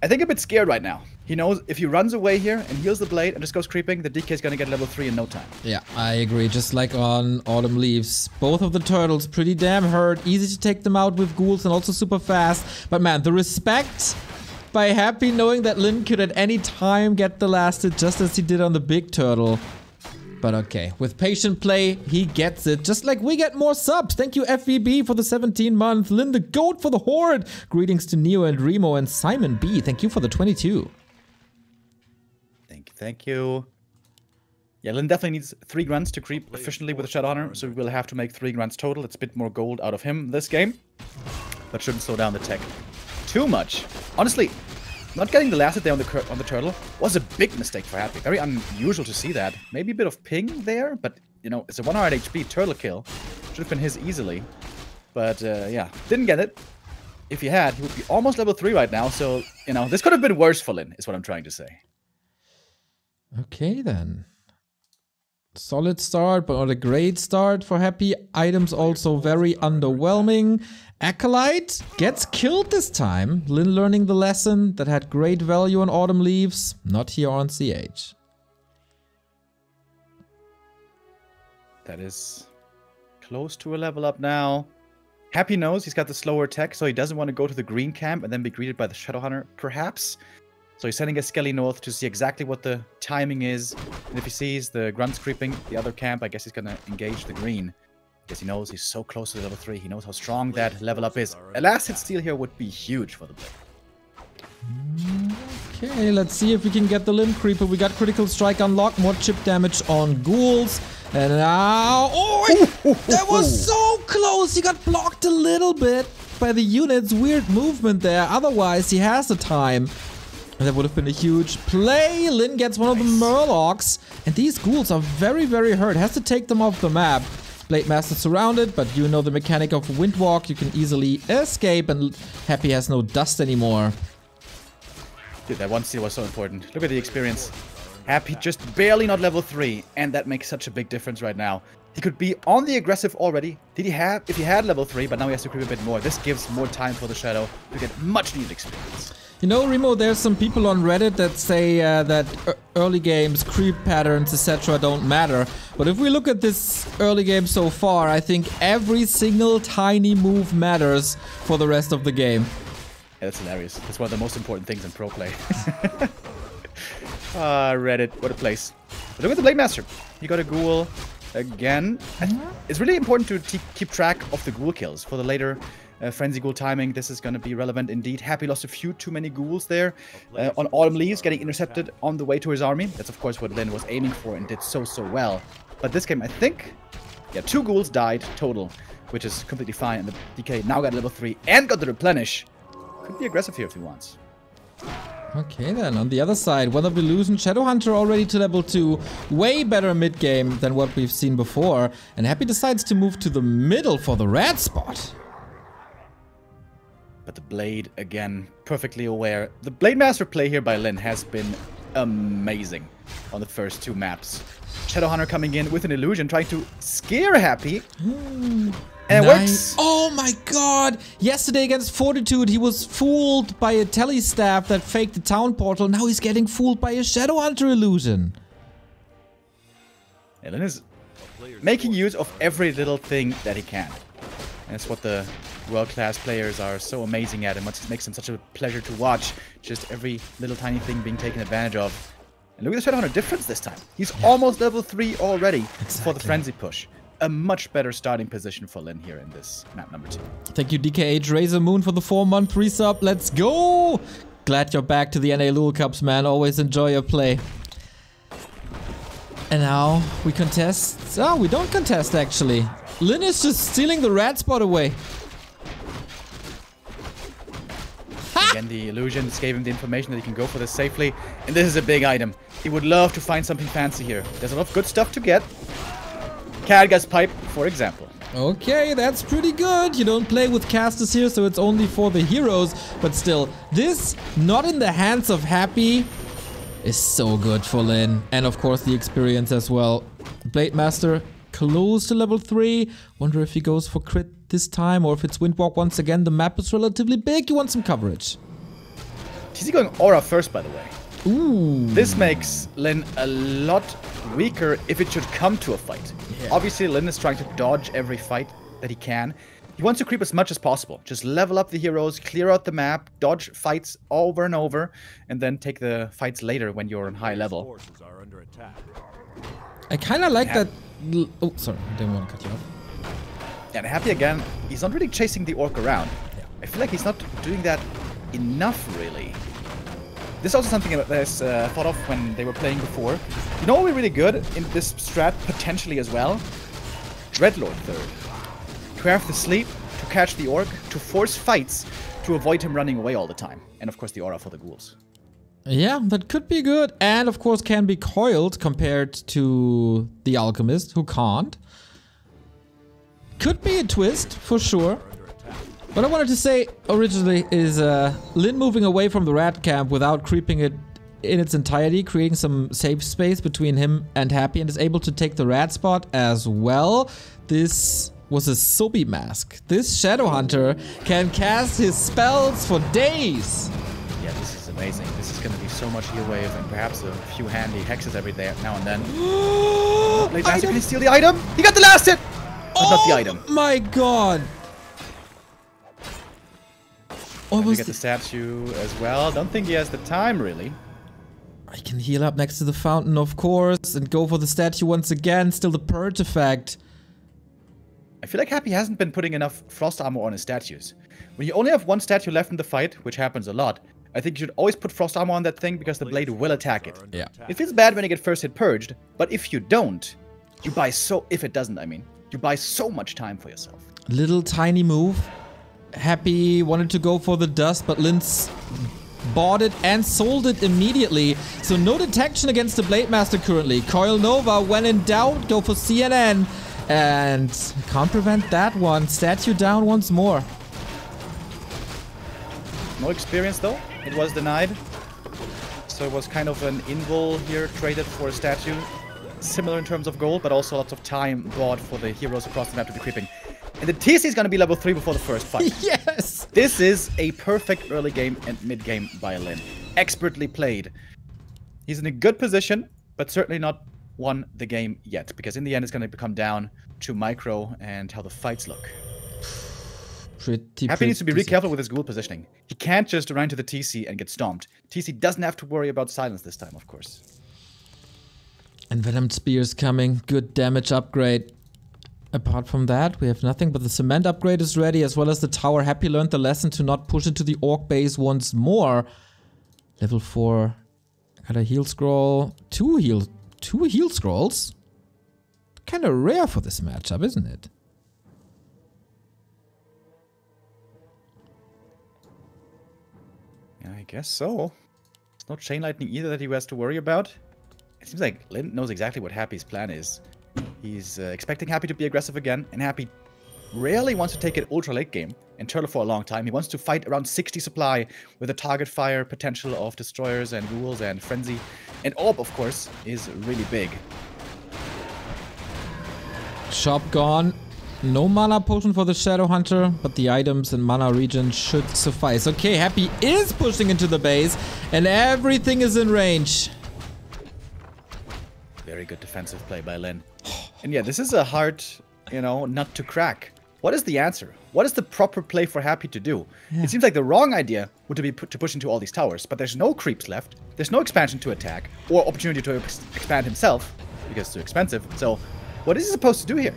I think a bit scared right now. He knows if he runs away here and heals the blade and just goes creeping, the DK is gonna get level 3 in no time. Yeah, I agree. Just like on Autumn Leaves. Both of the turtles pretty damn hurt. Easy to take them out with ghouls and also super fast. But man, the respect by Happy knowing that Lin could at any time get the last hit just as he did on the big turtle. But okay, with patient play, he gets it. Just like we get more subs. Thank you, FVB, for the 17-month. Lin the GOAT for the Horde. Greetings to Neo and Remo and Simon B. Thank you for the 22. Thank you. Yeah, Lin definitely needs 3 grunts to creep efficiently with the Shadowhunter, so we will have to make 3 grunts total. It's a bit more gold out of him this game, but shouldn't slow down the tech too much. Honestly, not getting the last hit there on the turtle was a big mistake for Happy. Very unusual to see that. Maybe a bit of ping there, but, you know, it's a 100 HP turtle kill. Should have been his easily. But, yeah, didn't get it. If he had, he would be almost level 3 right now, so, you know, this could have been worse for Lin, is what I'm trying to say. Okay, then. Solid start, but not a great start for Happy. Items also very underwhelming. Acolyte gets killed this time. Lin learning the lesson that had great value on Autumn Leaves. Not here on CH. That is close to a level up now. Happy knows he's got the slower tech, so he doesn't want to go to the green camp and then be greeted by the Shadowhunter, perhaps. So he's sending a Skelly north to see exactly what the timing is. And if he sees the grunts creeping the other camp, I guess he's gonna engage the green. Because he knows he's so close to level 3. He knows how strong that level up is. A last hit steal here would be huge for the blade. Okay, let's see if we can get the Lin Creeper. We got critical strike unlocked, more chip damage on ghouls. And now... Oh, that was so close! He got blocked a little bit by the units. Weird movement there. Otherwise, he has the time. That would have been a huge play. Lin gets one of the Murlocs. And these ghouls are very, very hurt. Has to take them off the map. Blade Master surrounded, but you know the mechanic of Windwalk. You can easily escape, and Happy has no dust anymore. Dude, that one steal was so important. Look at the experience. Happy just barely not level 3, and that makes such a big difference right now. He could be on the aggressive already. If he had level 3, but now he has to creep a bit more. This gives more time for the Shadow to get much needed experience. You know, Remo, there's some people on Reddit that say that early games, creep patterns, etc. don't matter. But if we look at this early game so far, I think every single tiny move matters for the rest of the game. Yeah, that's hilarious. That's one of the most important things in pro play. Reddit, what a place. But look at the Blade Master. He got a ghoul again. It's really important to keep track of the ghoul kills for the later Frenzy Ghoul timing. This is going to be relevant indeed. Happy lost a few too many ghouls there on Autumn Leaves, getting intercepted on the way to his army. That's of course what Lin was aiming for and did so well. But this game, I think, yeah, 2 ghouls died total, which is completely fine. And the DK now got level 3 and got the replenish. Could be aggressive here if he wants. Okay then, on the other side, Weather of Illusion, Shadowhunter already to level 2. Way better mid-game than what we've seen before. And Happy decides to move to the middle for the red spot. But the Blade, again, perfectly aware. The Blade Master play here by Lin has been amazing on the first 2 maps. Shadowhunter coming in with an illusion, trying to scare Happy. And it works. Oh my god! Yesterday against Fortitude, he was fooled by a telestaff that faked the town portal. Now he's getting fooled by a Shadowhunter illusion. Yeah, Lin is making use of every little thing that he can. And that's what the world-class players are so amazing at, and what makes them such a pleasure to watch. Just every little tiny thing being taken advantage of. And look at the Shadowhunter difference this time. He's almost level 3 already for the Frenzy push. A much better starting position for Lin here in this map number 2. Thank you, DKH Razor Moon, for the 4-month resub. Let's go! Glad you're back to the NA Lul Cups, man. Always enjoy your play. And now we contest. Oh, we don't contest, actually. Lin is just stealing the red spot away. Again, the illusions gave him the information that he can go for this safely. And this is a big item. He would love to find something fancy here. There's a lot of good stuff to get. Khadga's Pipe, for example. Okay, that's pretty good. You don't play with casters here, so it's only for the heroes. But still, this, not in the hands of Happy, is so good for Lin. And of course, the experience as well. Blade Master close to level 3. Wonder if he goes for crit this time or if it's Windwalk once again. The map is relatively big. You want some coverage. Is he going Aura first, by the way? Ooh. This makes Lin a lot weaker if it should come to a fight. Yeah. Obviously, Lin is trying to dodge every fight that he can. He wants to creep as much as possible. Just level up the heroes, clear out the map, dodge fights over and over, and then take the fights later when you're on high level. I kind of like that... Oh, sorry. I didn't want to cut you off. And Happy again, he's not really chasing the orc around. Yeah. I feel like he's not doing that enough, really. This is also something that I thought of when they were playing before. You know what would be really good in this strat potentially as well? Dreadlord third. To have the sleep, to catch the orc, to force fights, to avoid him running away all the time. And of course the aura for the ghouls. Yeah, that could be good. And of course can be coiled compared to the Alchemist, who can't. Could be a twist, for sure. What I wanted to say originally is Lin moving away from the rat camp without creeping it in its entirety, creating some safe space between him and Happy, and is able to take the rat spot as well. This was a Sobi mask. This Shadow Hunter can cast his spells for days. Yeah, this is amazing. This is going to be so much heal wave and perhaps a few handy hexes every day now and then. Blade Master, can he steal the item? He got the last hit! But not the item. My god! We get the statue as well. Don't think he has the time, really. I can heal up next to the fountain, of course, and go for the statue once again. Still the purge effect. I feel like Happy hasn't been putting enough frost armor on his statues. When you only have one statue left in the fight, which happens a lot, I think you should always put frost armor on that thing because the blade will attack it. Yeah. It feels bad when you get first hit purged, but if you don't, you buy if it doesn't, I mean, you buy so much time for yourself. Little tiny move. Happy wanted to go for the dust, but Linz bought it and sold it immediately. So no detection against the Blade Master currently. Coil Nova, when in doubt, go for CNN. And can't prevent that one. Statue down once more. No experience though. It was denied. So it was kind of an invul here traded for a statue. Similar in terms of gold, but also lots of time bought for the heroes across the map to be creeping. And the TC is going to be level 3 before the first fight. Yes! This is a perfect early game and mid game by Lin. Expertly played. He's in a good position, but certainly not won the game yet. Because in the end, it's going to come down to micro and how the fights look. Happy needs to be really careful with his ghoul positioning. He can't just run to the TC and get stomped. TC doesn't have to worry about silence this time, of course. And Venomed Spear's coming. Good damage upgrade. Apart from that, we have nothing, but the cement upgrade is ready, as well as the tower. Happy learned the lesson to not push into the orc base once more. Level 4. Got a heal scroll. Two heal scrolls? Kind of rare for this matchup, isn't it? Yeah, I guess so. It's not chain lightning either that he has to worry about. It seems like Lin knows exactly what Happy's plan is. He's expecting Happy to be aggressive again, and Happy rarely wants to take it ultra late game and turtle for a long time. He wants to fight around 60 supply with a target fire potential of destroyers and ghouls and frenzy. And orb, of course, is really big. Shop gone. No mana potion for the Shadow Hunter, but the items and mana regen should suffice. Okay, Happy is pushing into the base, and everything is in range. Very good defensive play by Lin. And yeah, this is a hard, nut to crack. What is the answer? What is the proper play for Happy to do? Yeah. It seems like the wrong idea would be to push into all these towers, but there's no creeps left. There's no expansion to attack, or opportunity to expand himself, because it's too expensive. So, what is he supposed to do here?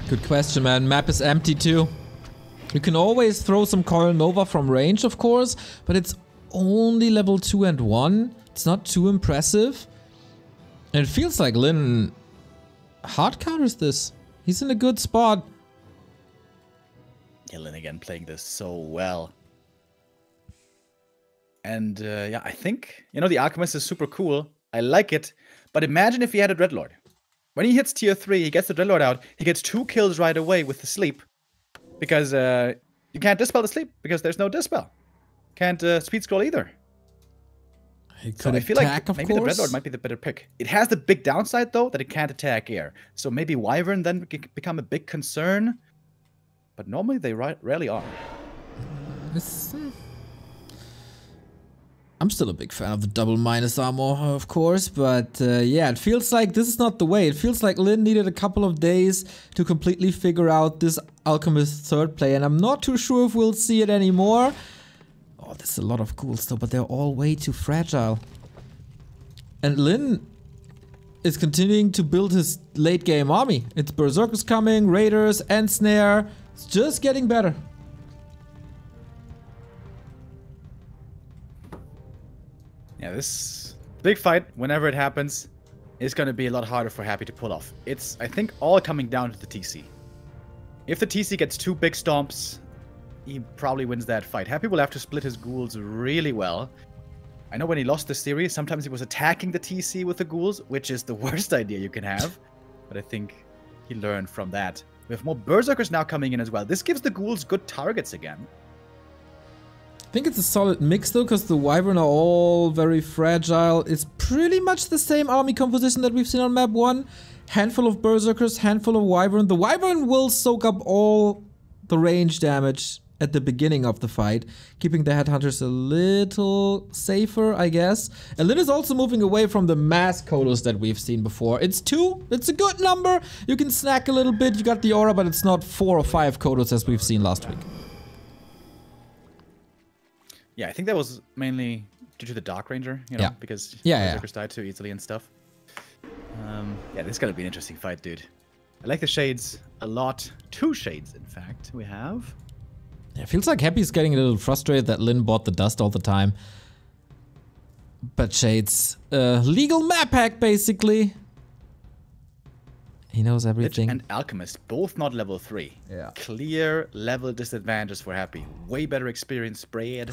Good question, man. Map is empty too. You can always throw some Coil Nova from range, of course, but it's only level 2 and 1. It's not too impressive. And it feels like Lin hard counters this. He's in a good spot. Yeah, Lin again playing this so well. And yeah, I think, the Alchemist is super cool. I like it. But imagine if he had a Dreadlord. when he hits tier 3, he gets the Dreadlord out, he gets 2 kills right away with the sleep. Because you can't dispel the sleep, because there's no dispel. Can't speed scroll either. So I feel like maybe the Dreadlord might be the better pick. It has the big downside, though, that it can't attack air. So maybe Wyvern then become a big concern. But normally they rarely are. I'm still a big fan of the double minus armor, of course, but yeah, it feels like this is not the way. It feels like Lin needed a couple of days to completely figure out this Alchemist third play, and I'm not too sure if we'll see it anymore. Oh, there's a lot of ghouls though, but they're all way too fragile. And Lin is continuing to build his late game army. It's Berserkers coming, Raiders, Ensnare. It's just getting better. Yeah, this big fight, whenever it happens, is going to be a lot harder for Happy to pull off. It's, I think, all coming down to the TC. If the TC gets 2 big stomps, he probably wins that fight. Happy will have to split his ghouls really well. I know when he lost the series, sometimes he was attacking the TC with the ghouls, which is the worst idea you can have. But I think he learned from that. We have more Berserkers now coming in as well. This gives the ghouls good targets again. I think it's a solid mix though, because the Wyvern are all very fragile. It's pretty much the same army composition that we've seen on map 1. Handful of Berserkers, handful of Wyvern. The Wyvern will soak up all the range damage at the beginning of the fight, keeping the Headhunters a little safer, I guess. And Lin is also moving away from the mass Kodos that we've seen before. It's 2, it's a good number. You can snack a little bit, you got the aura, but it's not 4 or 5 Kodos as we've seen last week. Yeah, I think that was mainly due to the Dark Ranger, you know, because Berserkers died too easily and stuff. Yeah, this is gonna be an interesting fight, dude. I like the shades a lot. 2 shades, in fact, we have. Yeah, it feels like Happy's getting a little frustrated that Lin bought the dust all the time. But shades, legal map hack, basically. He knows everything. Lich and Alchemist, both not level 3. Yeah. Clear level disadvantages for Happy. Way better experience spread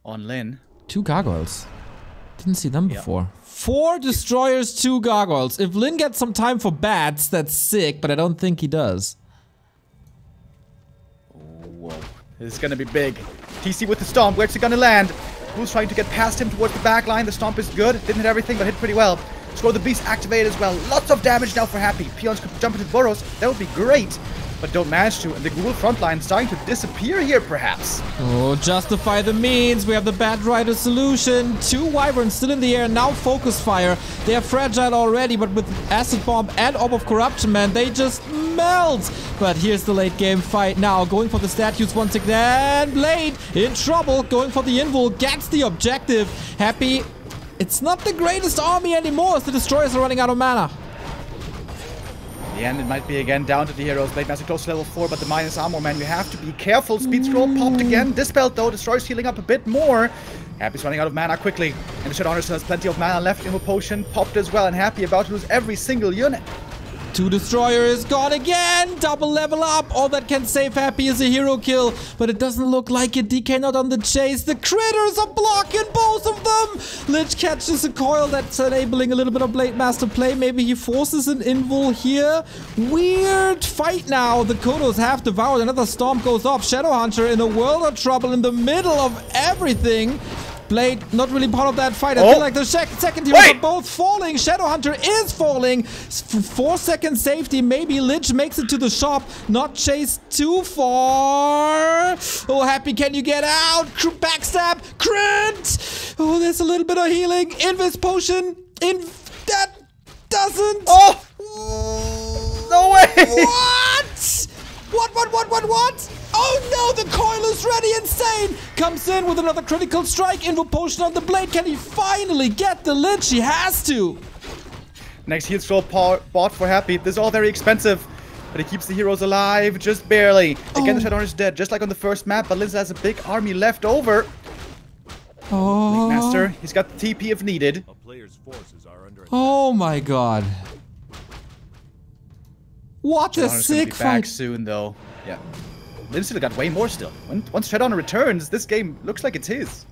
on Lin. 2 gargoyles. Didn't see them before. 4 destroyers, 2 gargoyles. If Lin gets some time for bats, that's sick, but I don't think he does. Whoa. This is gonna be big. TC with the stomp. Where's he gonna land? Who's trying to get past him towards the back line? The stomp is good. Didn't hit everything, but hit pretty well. Score the beast activated as well. Lots of damage now for Happy. Peons could jump into burrows. That would be great. But don't manage to. And the ghoul front line starting to disappear here, perhaps. Oh, justify the means. We have the Bat Rider solution. 2 Wyverns still in the air. Now focus fire. They are fragile already, but with Acid Bomb and Orb of Corruption, man, they just melt. But here's the late game fight now. Going for the statues once again. Blade in trouble. Going for the invul. Gets the objective. Happy. It's not the greatest army anymore as the destroyers are running out of mana. In the end, it might be again down to the heroes. Blade Master close to level 4, but the minus armor, man, you have to be careful. Speed scroll popped again. Dispelled though. Destroyers healing up a bit more. Happy's running out of mana quickly. And the Shadowhunter still has plenty of mana left. Invo Potion popped as well. And Happy about to lose every single unit. 2 destroyers gone again. Double level up. All that can save Happy is a hero kill. But it doesn't look like it. DK not on the chase. The critters are blocking both of them. Lich catches a coil that's enabling a little bit of Blade Master play. Maybe he forces an invul here. Weird fight now. The Kodos have devoured. Another storm goes off. Shadowhunter in a world of trouble in the middle of everything. Blade, not really part of that fight. I feel like the second heroes are both falling. Shadowhunter is falling. 4 second safety. Maybe Lich makes it to the shop. Not chased too far. Oh, Happy, can you get out? Backstab. Crit. Oh, there's a little bit of healing. Invis Potion. That doesn't. Oh! No way! What? Oh no, the coil is ready, insane! Comes in with another critical strike, Invo Potion on the blade. Can he finally get the Lich? He has to! Next heal scroll bought for Happy. This is all very expensive, but he keeps the heroes alive just barely. Again, the Shadowhunter is dead, just like on the first map, but Liz has a big army left over. Oh. Blade Master, he's got the TP if needed. Oh my god. What a sick be fight. Back soon, though. Yeah. Lin still got way more still. Once Shadowhunter returns, this game looks like it's his.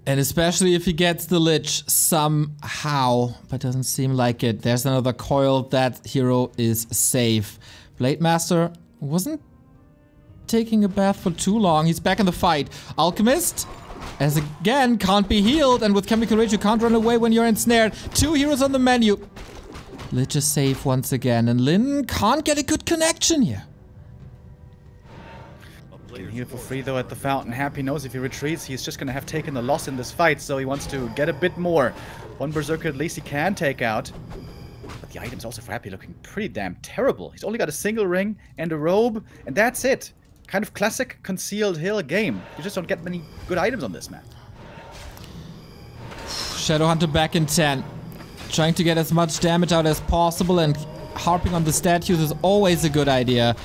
And especially if he gets the Lich somehow, but doesn't seem like it. There's another coil. That hero is safe. Blade Master wasn't taking a bath for too long. He's back in the fight. Alchemist, as again, can't be healed. And with Chemical Rage, you can't run away when you're ensnared. 2 heroes on the menu. Lich is safe once again. And Lin can't get a good connection here. Can heal for free though at the fountain. Happy knows if he retreats, he's just gonna have taken the loss in this fight, so he wants to get a bit more. One Berserker at least he can take out. But the items also for Happy looking pretty damn terrible. He's only got a single ring and a robe, and that's it. Kind of classic concealed hill game. You just don't get many good items on this map. Shadowhunter back in 10. Trying to get as much damage out as possible, and harping on the statues is always a good idea.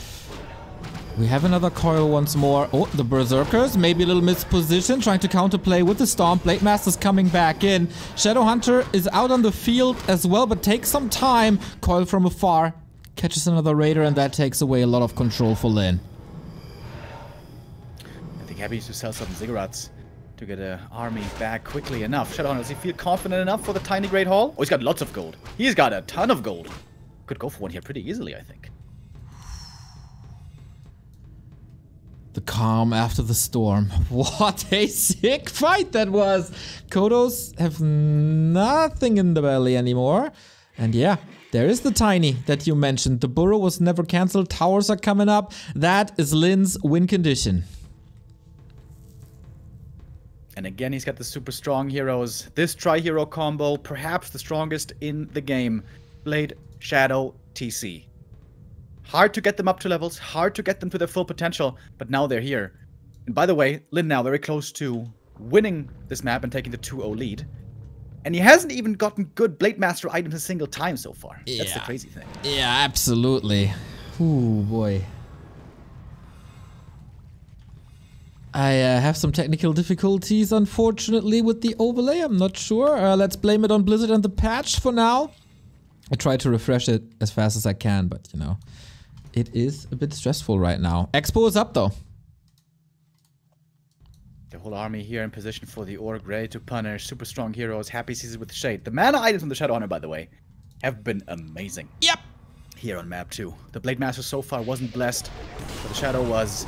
We have another coil once more. Oh, the Berserkers, maybe a little misposition, trying to counterplay with the Stomp. Blade Master's coming back in. Shadowhunter is out on the field as well, but takes some time. Coil from afar, catches another Raider, and that takes away a lot of control for Lin. I think Happy needs to sell some ziggurats to get an army back quickly enough. Shadowhunter, does he feel confident enough for the tiny Great Hall? Oh, he's got lots of gold. He's got a ton of gold. Could go for one here pretty easily, I think. The calm after the storm. What a sick fight that was. Kodos have nothing in the belly anymore. And yeah, there is the tiny that you mentioned. The burrow was never cancelled. Towers are coming up. That is Lin's win condition. And again, he's got the super strong heroes. This tri-hero combo, perhaps the strongest in the game. Blade, Shadow, TC. Hard to get them up to levels, hard to get them to their full potential, but now they're here. And by the way, Lin now very close to winning this map and taking the 2-0 lead. And he hasn't even gotten good Blade Master items a single time so far. Yeah. That's the crazy thing. Yeah, absolutely. Ooh, boy. I have some technical difficulties, unfortunately, with the overlay. I'm not sure. Let's blame it on Blizzard and the patch for now. I try to refresh it as fast as I can, but, you know, it is a bit stressful right now. Expo is up, though. The whole army here in position for the Orc, ready to punish. Super strong heroes, Happy season with Shade. The mana items on the Shadowhunter, by the way, have been amazing. Yep. Here on map 2. The Blade Master so far wasn't blessed, but the Shadow was.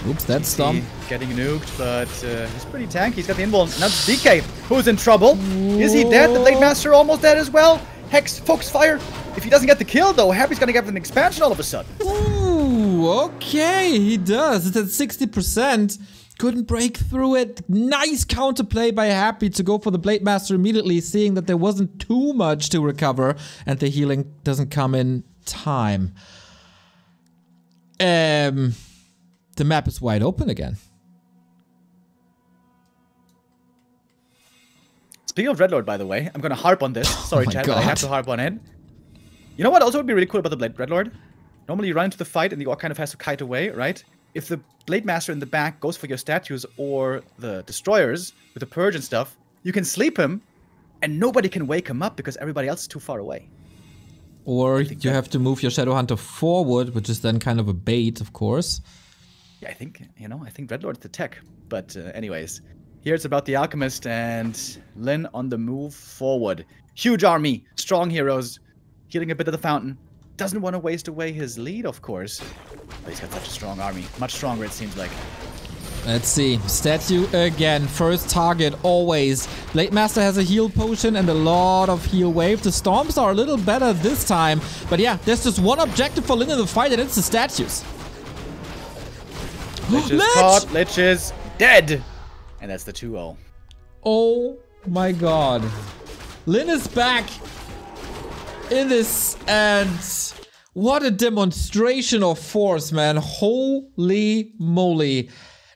Oops, that's Stomp. Getting nuked, but he's pretty tanky. He's got the invuln. Now it's DK, who's in trouble. Is he dead? The Blade Master almost dead as well. Hex, Focus Fire. If he doesn't get the kill, though, Happy's gonna get an expansion all of a sudden. Ooh, okay, he does. It's at 60%. Couldn't break through it. Nice counterplay by Happy to go for the Blade Master immediately, seeing that there wasn't too much to recover and the healing doesn't come in time. The map is wide open again. Speaking of Dreadlord, by the way, I'm gonna harp on this. Sorry, my chat, God. but I have to harp on it. You know what also would be really cool about the Blade Dreadlord? Normally you run into the fight and the Orc kind of has to kite away, right? If the Blade Master in the back goes for your statues or the Destroyers with the Purge and stuff, you can sleep him and nobody can wake him up because everybody else is too far away. Or you have to move your Shadowhunter forward, which is then kind of a bait, of course. Yeah, I think Dreadlord's the tech. But anyways, here it's about the Alchemist and Lin on the move forward. Huge army, strong heroes, healing a bit of the fountain. Doesn't want to waste away his lead, of course. But he's got such a strong army. Much stronger, it seems like. Let's see. Statue again. First target, always. Blade Master has a heal potion and a lot of heal wave. The Storms are a little better this time. But yeah, there's just one objective for Lin in the fight, and it's the statues. Lich is caught. Lich is dead. And that's the 2-0. Oh my god. Lin is back in this, and what a demonstration of force, man. Holy moly.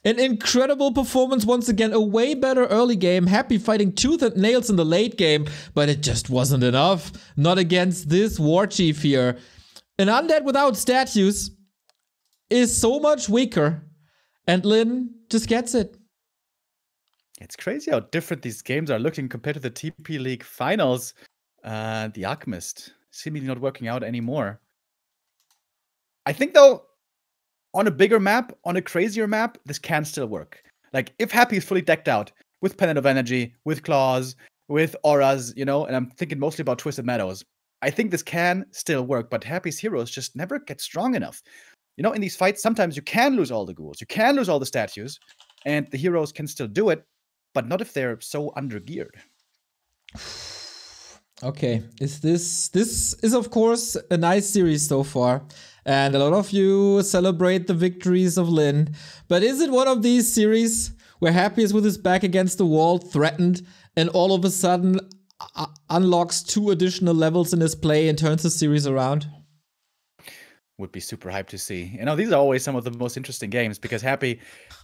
An incredible performance once again. A way better early game. Happy fighting tooth and nails in the late game, but it just wasn't enough. Not against this War Chief here. An undead without statues is so much weaker, and Lin just gets it. It's crazy how different these games are looking compared to the TP League finals. The Alchemist seemingly not working out anymore. I think, though, on a bigger map, on a crazier map, this can still work. Like, if Happy is fully decked out with Pendant of Energy, with Claws, with Auras, you know, and I'm thinking mostly about Twisted Meadows, I think this can still work, but Happy's heroes just never get strong enough. You know, in these fights, sometimes you can lose all the ghouls, you can lose all the statues, and the heroes can still do it, but not if they're so undergeared. Okay, this is of course a nice series so far, and a lot of you celebrate the victories of Lin, but is it one of these series where Happy is with his back against the wall, threatened, and all of a sudden unlocks 2 additional levels in his play and turns the series around? Would be super hyped to see. You know, these are always some of the most interesting games because Happy,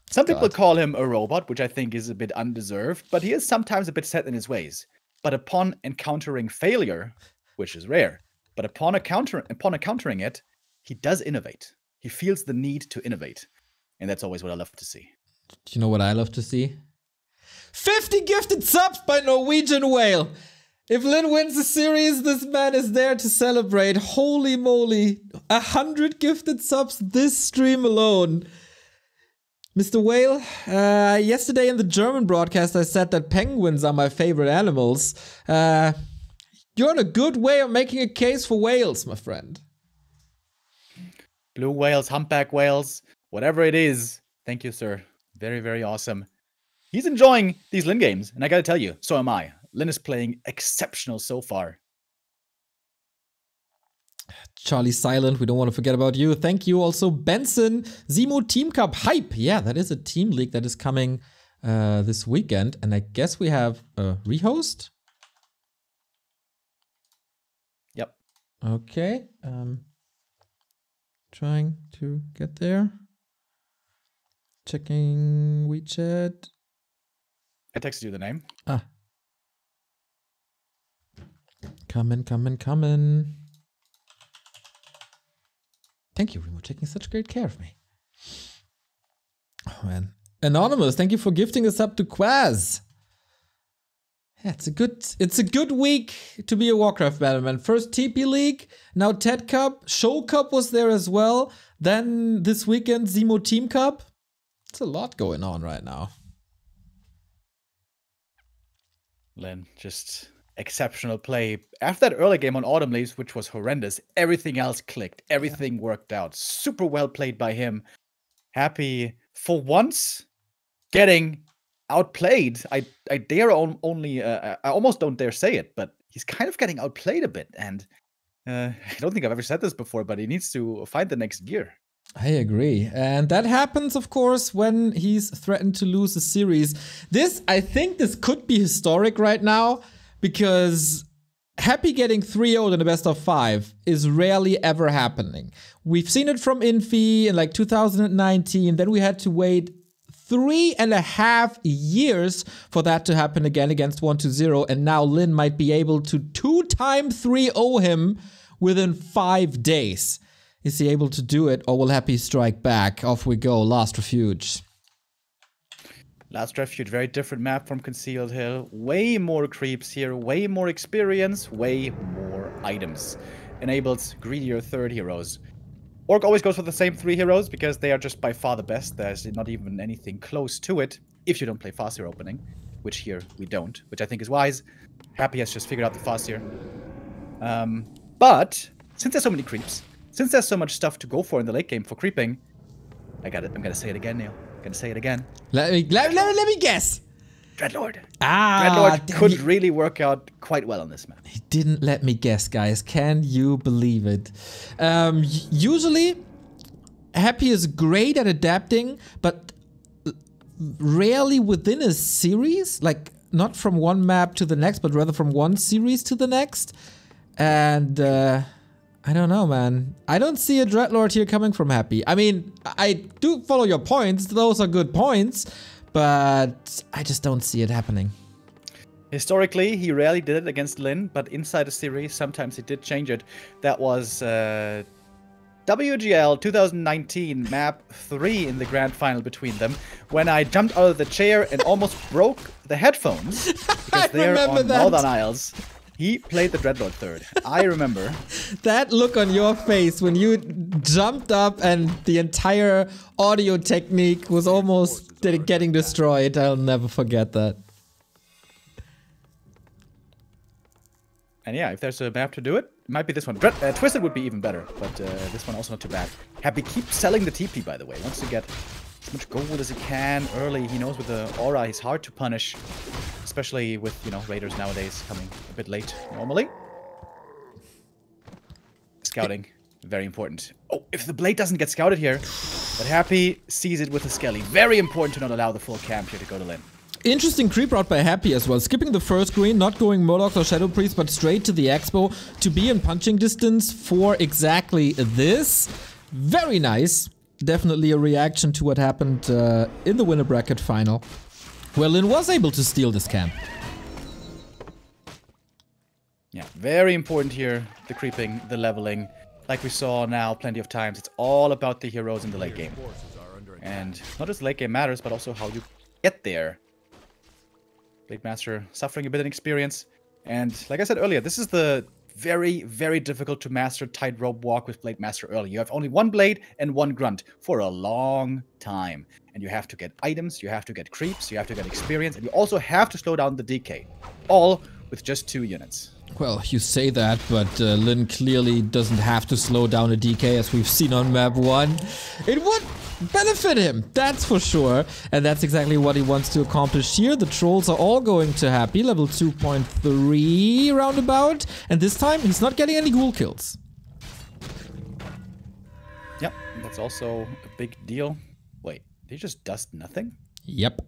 some people call him a robot, which I think is a bit undeserved, but he is sometimes a bit set in his ways. But upon encountering failure, which is rare, but upon encountering it, he does innovate. He feels the need to innovate. And that's always what I love to see. Do you know what I love to see? 50 gifted subs by Norwegian Whale! If Lin wins the series, this man is there to celebrate. Holy moly. 100 gifted subs this stream alone. Mr. Whale, yesterday in the German broadcast I said that penguins are my favorite animals. You're in a good way of making a case for whales, my friend. Blue whales, humpback whales, whatever it is. Thank you, sir. Very, very awesome. He's enjoying these Lin games, and I gotta tell you, so am I. Lin is playing exceptional so far. Charlie Silent, we don't want to forget about you. Thank you also, Benson. Zemo Team Cup Hype. Yeah, that is a team league that is coming this weekend. And I guess we have a rehost? Yep. Okay. Trying to get there. Checking WeChat. I texted you the name. Ah. Coming. Thank you, Remo, taking such great care of me. Oh, man. Anonymous, thank you for gifting us up to Quaz. Yeah, it's a good week to be a Warcraft Battleman. First TP League, now TED Cup, Show Cup was there as well. Then this weekend, Zemo Team Cup. It's a lot going on right now. Lin, just exceptional play. After that early game on Autumn Leaves, which was horrendous, everything else clicked. Everything worked out. Super well played by him. Happy for once getting outplayed. I almost don't dare say it, but he's kind of getting outplayed a bit. And I don't think I've ever said this before, but he needs to find the next gear. I agree. And that happens, of course, when he's threatened to lose a series. I think this could be historic right now, because Happy getting 3-0 in the best of 5 is rarely ever happening. We've seen it from Infi in like 2019, then we had to wait 3.5 years for that to happen again against 1-0, and now Lin might be able to 2-time 3-0 him within 5 days. Is he able to do it, or will Happy strike back? Off we go, Last Refuge. Last Refuge, very different map from Concealed Hill. Way more creeps here, way more experience, way more items. Enables greedier third heroes. Orc always goes for the same 3 heroes because they are just by far the best. There's not even anything close to it if you don't play Farseer opening, which here we don't, which I think is wise. Happy has just figured out the Farseer. But since there's so many creeps, since there's so much stuff to go for in the late game for creeping, I'm gonna say it again, Neil. Gonna say it again. Let me guess. Dreadlord. Ah, Dreadlord could really work out quite well on this map. He didn't let me guess, guys. Can you believe it? Usually, Happy is great at adapting, but rarely within a series. Like, not from one map to the next, but rather from one series to the next. And I don't know, man. I don't see a Dreadlord here coming from Happy. I mean, I do follow your points. Those are good points. But I just don't see it happening. Historically, he rarely did it against Lin, but inside a series, sometimes he did change it. That was WGL 2019, map 3 in the grand final between them, when I jumped out of the chair and almost broke the headphones, because they're on Northern Isles. He played the Dreadlord third. I remember. That look on your face when you jumped up and the entire audio technique was almost getting destroyed. I'll never forget that. And yeah, if there's a map to do it, it might be this one. Twisted would be even better, but this one also not too bad. Happy keeps selling the TP, by the way. Wants to get as much gold as he can early. He knows with the aura, he's hard to punish, especially with, you know, raiders nowadays coming a bit late normally. Scouting, very important. Oh, if the blade doesn't get scouted here, but Happy sees it with the Skelly. Very important to not allow the full camp here to go to Lin. Interesting creep route by Happy as well. Skipping the first green, not going Murlocs or Shadow Priest, but straight to the Expo to be in punching distance for exactly this. Very nice. Definitely a reaction to what happened in the winner bracket final, where Lin was able to steal this camp. Yeah, very important here. The creeping, the leveling. Like we saw now plenty of times, it's all about the heroes in the late game. And not just the late game matters, but also how you get there. Blade Master suffering a bit in experience. And like I said earlier, this is the very, very difficult to master tightrope walk with Blade Master early. You have only one blade and one grunt for a long time. And you have to get items, you have to get creeps, you have to get experience, and you also have to slow down the DK. All with just 2 units. Well, you say that, but Lin clearly doesn't have to slow down a DK as we've seen on map 1. It would benefit him, that's for sure. And that's exactly what he wants to accomplish here. The trolls are all going to Happy, level 2.3 roundabout. And this time, he's not getting any ghoul kills. Yep, that's also a big deal. Wait, did he just dust nothing? Yep.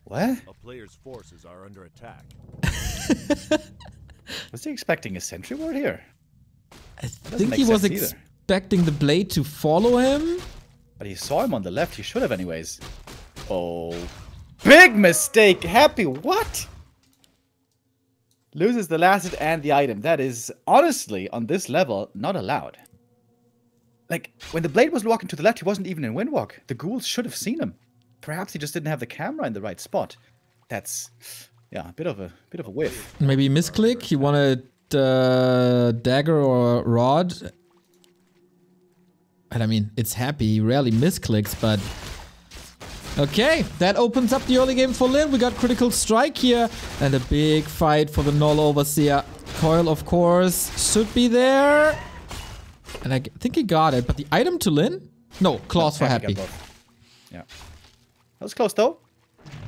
What? A player's forces are under attack. Was he expecting a sentry ward here? I think he was expecting the blade to follow him. But he saw him on the left. He should have anyways. Oh. Big mistake. Happy. What? Loses the last hit and the item. That is, honestly, on this level, not allowed. Like, when the blade was walking to the left, he wasn't even in windwalk. The ghouls should have seen him. Perhaps he just didn't have the camera in the right spot. That's, yeah, a bit of a whiff. Maybe misclick. He wanted dagger or rod. And I mean, it's Happy. He rarely misclicks, but okay, that opens up the early game for Lin. We got critical strike here and a big fight for the Null Overseer. Coil, of course, should be there. And I think he got it, but the item to Lin? No, claws for Happy. Yeah. That was close though.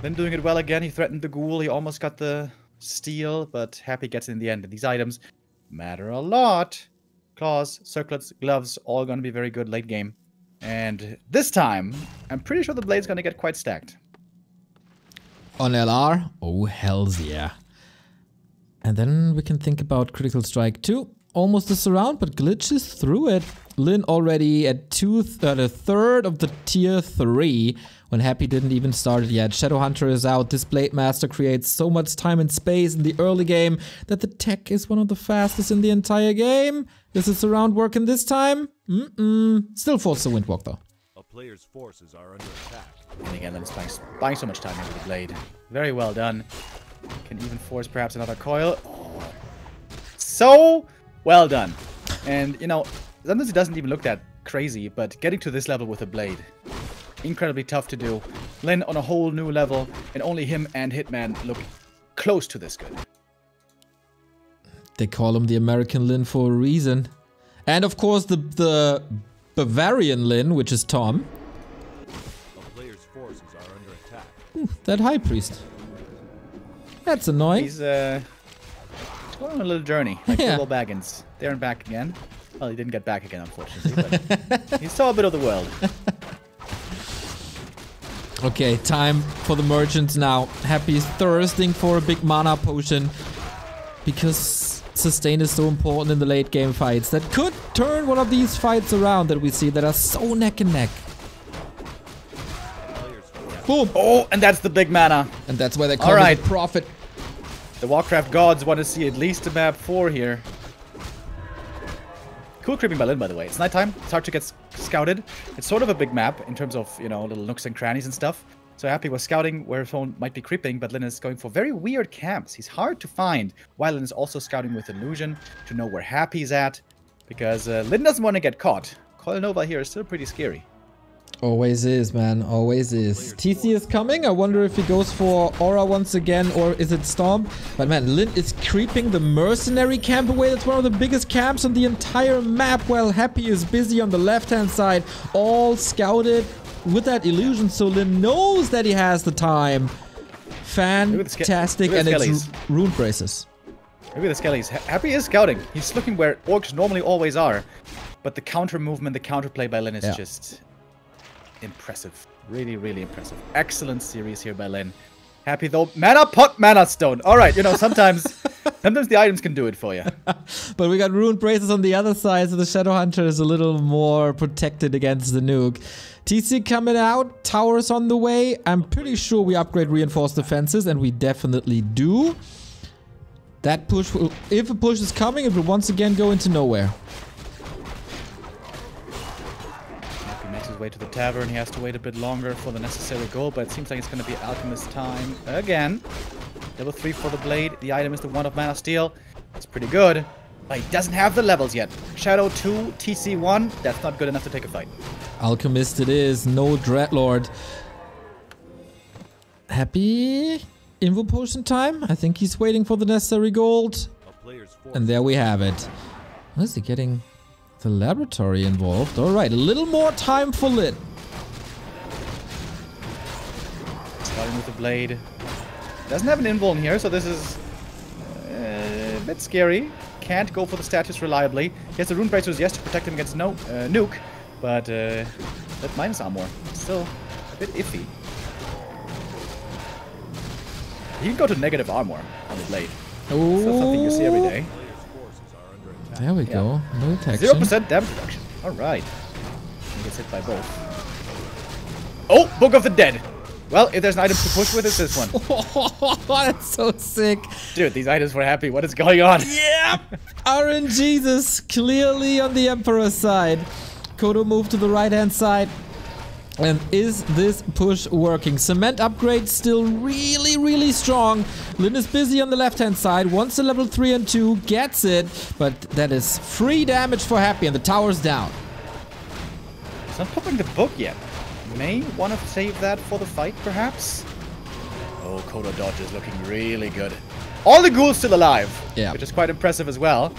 Lin doing it well again. He threatened the ghoul. He almost got the steal, but Happy gets it in the end. And these items matter a lot. Claws, circlets, gloves, all gonna be very good late game. And this time, I'm pretty sure the blade's gonna get quite stacked. On LR? Oh, hells yeah. And then we can think about critical strike too. Almost a surround, but glitches through it. Lin already at a third of the tier 3 when Happy didn't even start it yet. Shadowhunter is out. This Blade Master creates so much time and space in the early game that the tech is one of the fastest in the entire game. Is it surround working this time? Still forces the windwalk though. A player's forces are under attack. And again, Lin's buying so much time into the blade. Very well done. Can even force perhaps another coil. Oh. So well done. And, you know, sometimes it doesn't even look that crazy, but getting to this level with a blade, incredibly tough to do. Lin on a whole new level, and only him and Hitman look close to this good. They call him the American Lin for a reason. And of course the Bavarian Lin, which is Tom. A player's forces are under attack. Ooh, that High Priest. That's annoying. He's going on a little journey, like Bilbo Baggins. There and back again. Well, he didn't get back again, unfortunately, but he saw a bit of the world. Okay, time for the merchants now. Happy's thirsting for a big mana potion because sustain is so important in the late game fights that could turn one of these fights around that we see that are so neck and neck. Boom! Oh, and that's the big mana. And that's why they call it the Prophet. The Warcraft gods want to see at least a map 4 here. Cool creeping by Lin, by the way. It's nighttime. It's hard to get scouted. It's sort of a big map in terms of, you know, little nooks and crannies and stuff. So Happy was scouting where his phone might be creeping, but Lin is going for very weird camps. He's hard to find, while Lin is also scouting with Illusion to know where Happy's at, because Lin doesn't want to get caught. Coil Nova here is still pretty scary. Always is, man. Always is. TC is coming. I wonder if he goes for Aura once again, or is it Stomp? But man, Lin is creeping the Mercenary camp away. That's one of the biggest camps on the entire map, while Happy is busy on the left-hand side, all scouted with that Illusion. So Lin knows that he has the time. Fantastic. And it's Rune Braces. Look at the Skellies. Happy is scouting. He's looking where Orcs normally always are. But the counter movement, the counterplay by Lin is just impressive. Really, really impressive. Excellent series here by Lin. Happy though. Mana pot, mana stone. Alright, you know, sometimes the items can do it for you. But we got Rune Braces on the other side, so the Shadow Hunter is a little more protected against the nuke. TC coming out, towers on the way. I'm pretty sure we upgrade reinforced defenses, and we definitely do. That push will, if a push is coming, it will once again go into nowhere. Way to the tavern. He has to wait a bit longer for the necessary goal, but it seems like it's going to be Alchemist time again. Level 3 for the blade. The item is the Wand of Mana Steel. It's pretty good, but he doesn't have the levels yet. Shadow 2, TC 1. That's not good enough to take a fight. Alchemist it is. No Dreadlord. Happy Invo Potion time. I think he's waiting for the necessary gold. And there we have it. What is he getting? The laboratory involved. Alright, a little more time for Lin. Starting with the blade. Doesn't have an invuln here, so this is a bit scary. Can't go for the status reliably. He has the Rune Bracers, yes, to protect him against nuke, but that minus armor is still a bit iffy. He can go to negative armor on the blade. Oh, still something you see every day. There we go. No detection. 0% damage reduction. Alright. He gets hit by both. Oh! Book of the Dead! Well, if there's an item to push with, it's this one. That's so sick. Dude, these items were happy. What is going on? Yeah! RNGesus clearly on the Emperor's side. Kodo moved to the right-hand side. And is this push working? Cement upgrade still really, really strong. Lin is busy on the left-hand side. Wants a level 3 and 2. Gets it. But that is free damage for Happy. And the tower's down. He's not popping the book yet. May want to save that for the fight, perhaps? Oh, Kodo dodge is looking really good. All the ghouls still alive. Yeah. Which is quite impressive as well.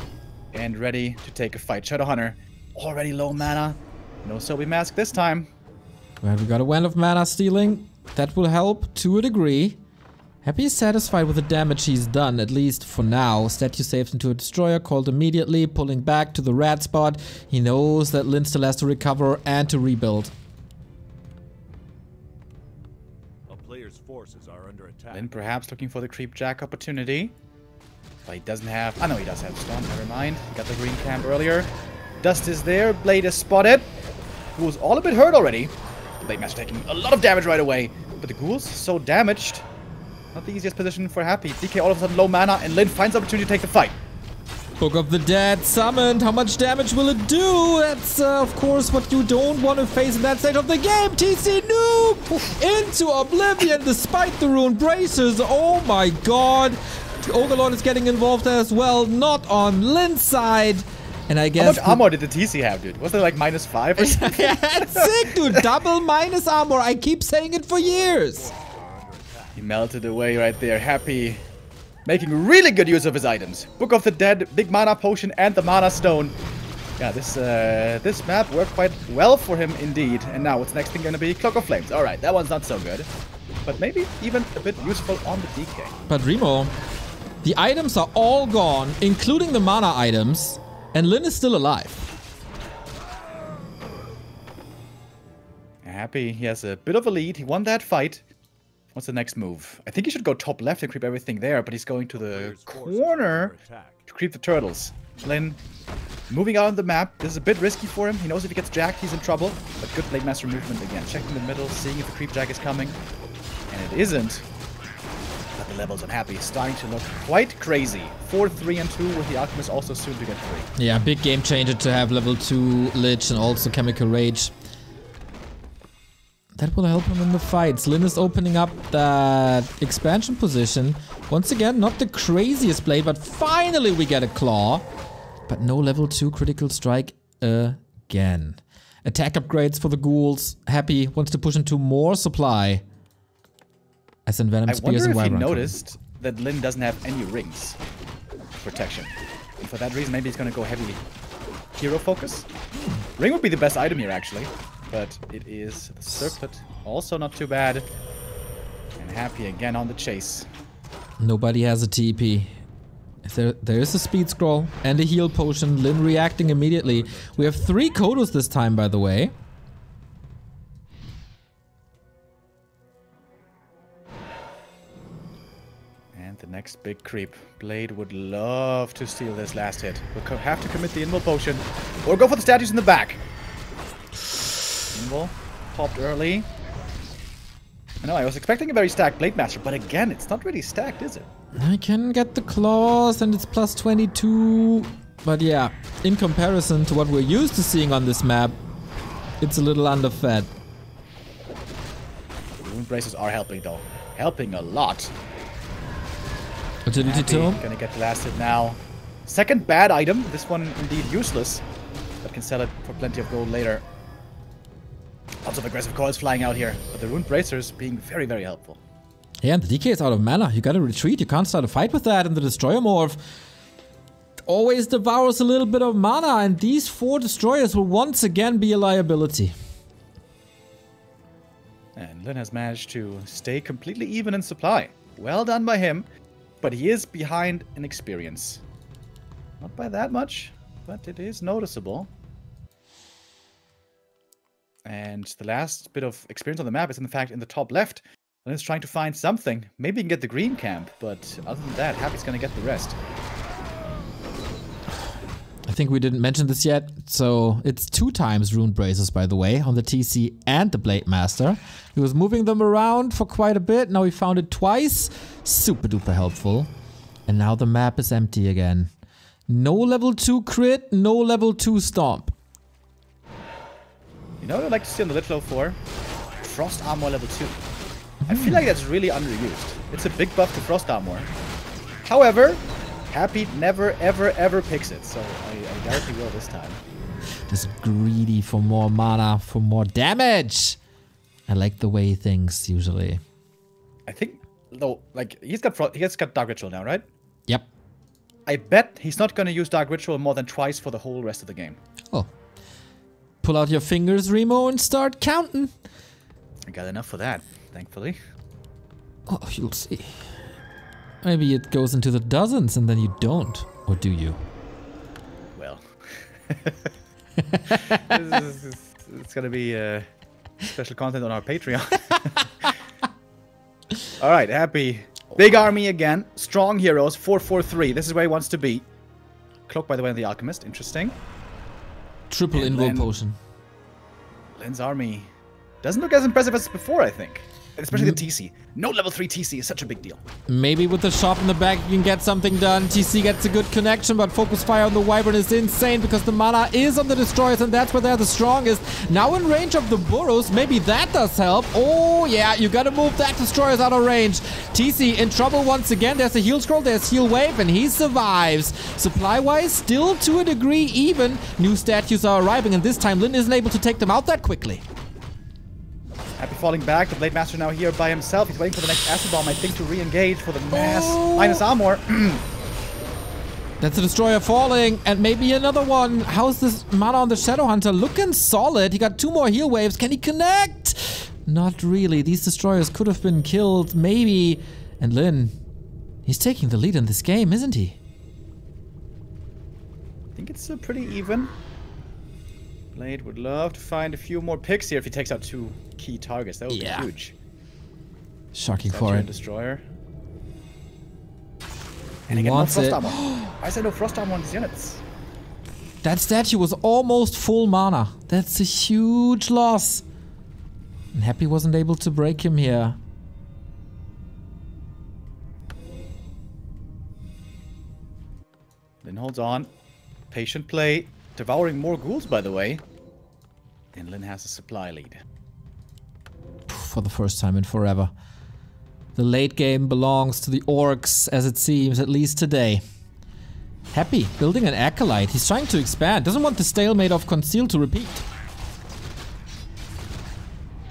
And ready to take a fight. Shadow Hunter already low mana. No Sobi Mask this time. Well, we got a Wand of Mana stealing. That will help to a degree. Happy is satisfied with the damage he's done, at least for now. Statue saves into a destroyer, called immediately, pulling back to the rat spot. He knows that Lin still has to recover and to rebuild. A player's forces are under attack. Lin perhaps looking for the creep jack opportunity. But he doesn't have... I know he does have Storm, never mind. He got the green camp earlier. Dust is there, Blade is spotted. Ghouls all a bit hurt already. Blade Master taking a lot of damage right away. But the Ghouls so damaged. Not the easiest position for Happy. DK all of a sudden low mana, and Lin finds opportunity to take the fight. Book of the Dead summoned. How much damage will it do? That's, of course, what you don't want to face in that stage of the game. TC nuke into oblivion despite the Rune Bracers. Oh my god. Ogre is getting involved as well. Not on Lin's side. And I guess... How much armor did the TC have, dude? Was it like -5 or something? Yeah, that's sick, dude. Double minus armor. I keep saying it for years. He melted away right there. Happy. Making really good use of his items. Book of the Dead, big mana potion, and the mana stone. Yeah, this map worked quite well for him indeed. And now what's next thing gonna be? Cloak of Flames. Alright, that one's not so good. But maybe even a bit useful on the DK. But Remo, the items are all gone, including the mana items. And Lin is still alive. Happy. He has a bit of a lead. He won that fight. What's the next move? I think he should go top left and creep everything there, but he's going to the corner to creep the turtles. Lin moving out on the map. This is a bit risky for him. He knows if he gets jacked, he's in trouble. But good Blade Master movement again. Checking the middle, seeing if the creep jack is coming. And it isn't. But the levels on Happy starting to look quite crazy. 4, 3, and 2 with the Alchemist also soon to get 3. Yeah, big game changer to have level 2 Lich and also Chemical Rage. That will help him in the fights. Lin is opening up that expansion position. Once again, not the craziest blade, but finally we get a claw. But no level 2 critical strike again. Attack upgrades for the ghouls. Happy wants to push into more supply. As in Venom Spears and I wonder if Wyvern. he noticed that Lin doesn't have any rings protection. And for that reason, maybe he's gonna go heavy hero focus. Ring would be the best item here, actually. But it is the circlet. Also not too bad. And Happy again on the chase. Nobody has a TP. There is a speed scroll and a heal potion. Lin reacting immediately. We have 3 Kodos this time, by the way. And the next big creep. Blade would love to steal this last hit. We'll have to commit the invul potion. Or go for the statues in the back. Invul popped early. I know, I was expecting a very stacked Blade Master, but again, it's not really stacked, is it? I can get the claws and it's plus 22. But yeah, in comparison to what we're used to seeing on this map, it's a little underfed. Rune braces are helping though. Helping a lot. Utility tome. Gonna get the last hit now. Second bad item. This one indeed useless. But can sell it for plenty of gold later. Lots of aggressive coils flying out here. But the Rune Bracers being very, very helpful. Yeah, and the DK is out of mana. You gotta retreat. You can't start a fight with that. And the Destroyer Morph always devours a little bit of mana. And these 4 Destroyers will once again be a liability. And Lin has managed to stay completely even in supply. Well done by him. But he is behind in experience. Not by that much, but it is noticeable. And the last bit of experience on the map is in fact in the top left. And it's trying to find something. Maybe he can get the green camp, but other than that, Happy's gonna get the rest. I think we didn't mention this yet, so it's 2 times Rune Braces, by the way, on the TC and the Blade Master. He was moving them around for quite a bit, now we found it twice. Super duper helpful. And now the map is empty again. No level 2 crit, no level 2 stomp. You know what I'd like to see on the Litlo 4? Frost Armor level 2. I feel like that's really underused. It's a big buff to Frost Armor. However, Happy never, ever, ever picks it, so I doubt he will this time. Just greedy for more mana, for more damage. I like the way he thinks, usually. I think, though, like, he's got Dark Ritual now, right? Yep. I bet he's not gonna use Dark Ritual more than twice for the whole rest of the game. Oh. Pull out your fingers, Remo, and start counting. I got enough for that, thankfully. Oh, you'll see. Maybe it goes into the dozens and then you don't. Or do you? Well. It's gonna be special content on our Patreon. Alright, Happy. Big army again. Strong heroes. 4-4-3. This is where he wants to be. Cloak, by the way, on the Alchemist. Interesting. Triple invul potion. Lin's army doesn't look as impressive as before, I think. Especially the TC. No level 3 TC is such a big deal. Maybe with the shop in the back you can get something done. TC gets a good connection, but focus fire on the Wyvern is insane because the mana is on the Destroyers and that's where they're the strongest. Now in range of the Burrows, maybe that does help. Oh yeah, you gotta move that Destroyers out of range. TC in trouble once again. There's a heal scroll, there's heal wave, and he survives. Supply-wise, still to a degree even. New statues are arriving and this time Lin isn't able to take them out that quickly. Happy falling back. The Blade Master now here by himself. He's waiting for the next Acid Bomb, I think, to re-engage for the mass. Minus armor. That's a Destroyer falling, and maybe another one. How's this mana on the Shadow Hunter? Looking solid. He got 2 more heal waves. Can he connect? Not really. These Destroyers could have been killed, maybe. And Lin, he's taking the lead in this game, isn't he? I think it's pretty even. Blade would love to find a few more picks here if he takes out 2 key targets. That would be huge. Shocking for it. Destroyer. And again, no Frost Armor. Why is there no Frost Armor on these units? That statue was almost full mana. That's a huge loss. And Happy wasn't able to break him here. Lin holds on. Patient play. Devouring more ghouls, by the way. And Lin has a supply lead. for the first time in forever. The late game belongs to the orcs, as it seems, at least today. Happy, building an acolyte. He's trying to expand. Doesn't want the stalemate of Conceal to repeat.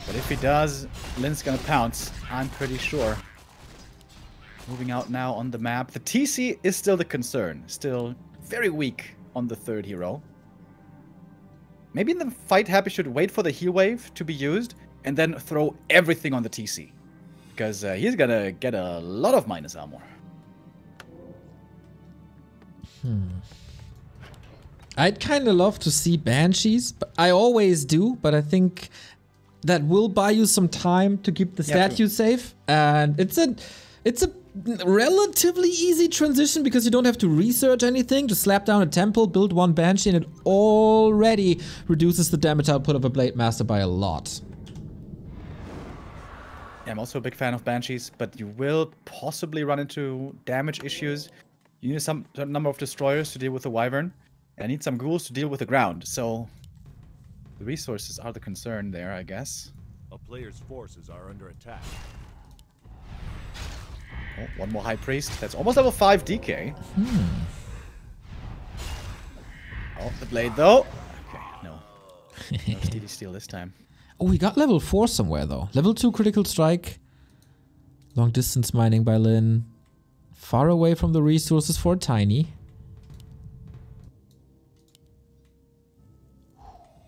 But if he does, Lin's gonna pounce, I'm pretty sure. Moving out now on the map. The TC is still the concern. Still very weak on the third hero. Maybe in the fight, Happy should wait for the heal wave to be used and then throw everything on the TC. Because he's gonna get a lot of minus armor. I'd kind of love to see Banshees, but I always do, but I think that will buy you some time to keep the statue safe. And it's a relatively easy transition because you don't have to research anything. Just slap down a temple, build one Banshee, and it already reduces the damage output of a Blade Master by a lot. Yeah, I'm also a big fan of Banshees, but you will possibly run into damage issues. You need some certain number of destroyers to deal with the Wyvern, and need some ghouls to deal with the ground. So the resources are the concern there, I guess. A player's forces are under attack. Oh, one more High Priest. That's almost level 5 DK. Oh, the blade though. Okay, no. No steely steal this time. Oh, we got level 4 somewhere though. Level 2 critical strike. Long distance mining by Lin. Far away from the resources for Tiny.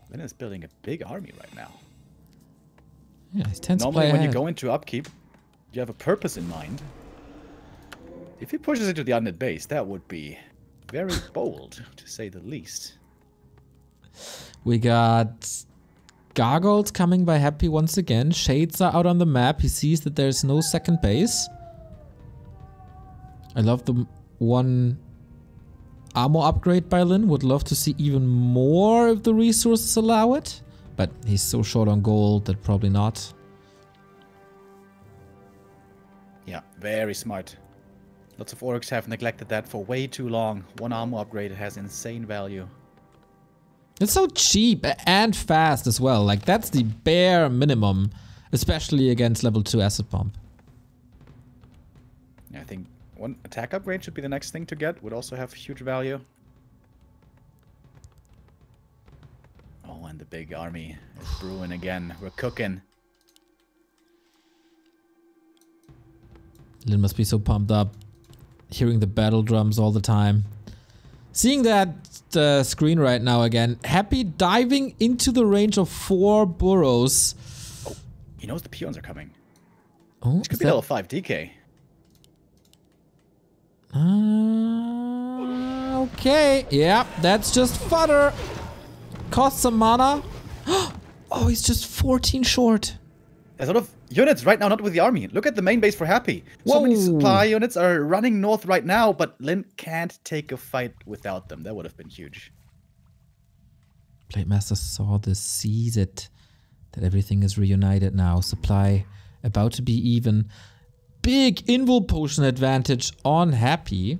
Lin is building a big army right now. Yeah, he's 10 Normally supply when you ahead. go into upkeep, you have a purpose in mind. If he pushes into the undead base, that would be very bold, to say the least. We got Gargoyles coming by Happy once again. Shades are out on the map. He sees that there's no second base. I love the one armor upgrade by Lin. Would love to see even more if the resources allow it. But he's so short on gold that probably not. Yeah, very smart. Lots of orcs have neglected that for way too long. One armor upgrade has insane value. It's so cheap and fast as well. Like, that's the bare minimum, especially against level 2 acid pump. Yeah, I think one attack upgrade should be the next thing to get. Would also have huge value. Oh, and the big army is brewing again. We're cooking. Lin must be so pumped up, hearing the battle drums all the time. Seeing that screen right now again, Happy diving into the range of 4 burrows. Oh, he knows the peons are coming. Oh, This could be level 5 DK. Okay, yeah, that's just fodder. Costs some mana. Oh, he's just 14 short. There's a lot of units right now, not with the army. Look at the main base for Happy. So many supply units are running north right now, but Lin can't take a fight without them. That would have been huge. Blade Master saw this, sees it. That everything is reunited now. Supply about to be even. Big invul potion advantage on Happy.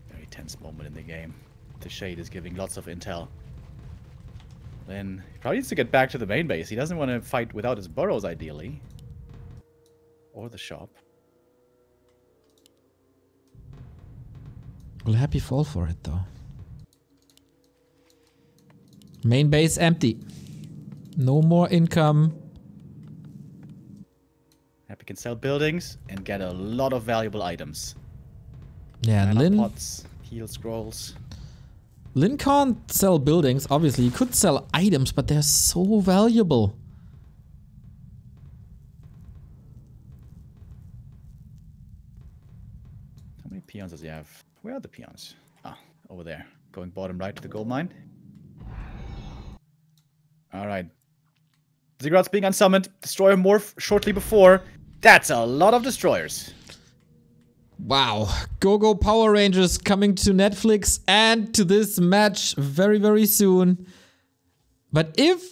Very tense moment in the game. The Shade is giving lots of intel. Then he probably needs to get back to the main base. He doesn't want to fight without his burrows, ideally. Or the shop. Will Happy fall for it, though? Main base empty. No more income. Happy can sell buildings and get a lot of valuable items. Yeah, and Mana Lin... pots, heal scrolls. Lin can't sell buildings, obviously. He could sell items, but they're so valuable. How many peons does he have? Where are the peons? Ah, over there. Going bottom right to the gold mine. Alright. Ziggurats being unsummoned. Destroyer morph shortly before. That's a lot of destroyers. Wow. Go Power Rangers coming to Netflix and to this match very, very soon. But if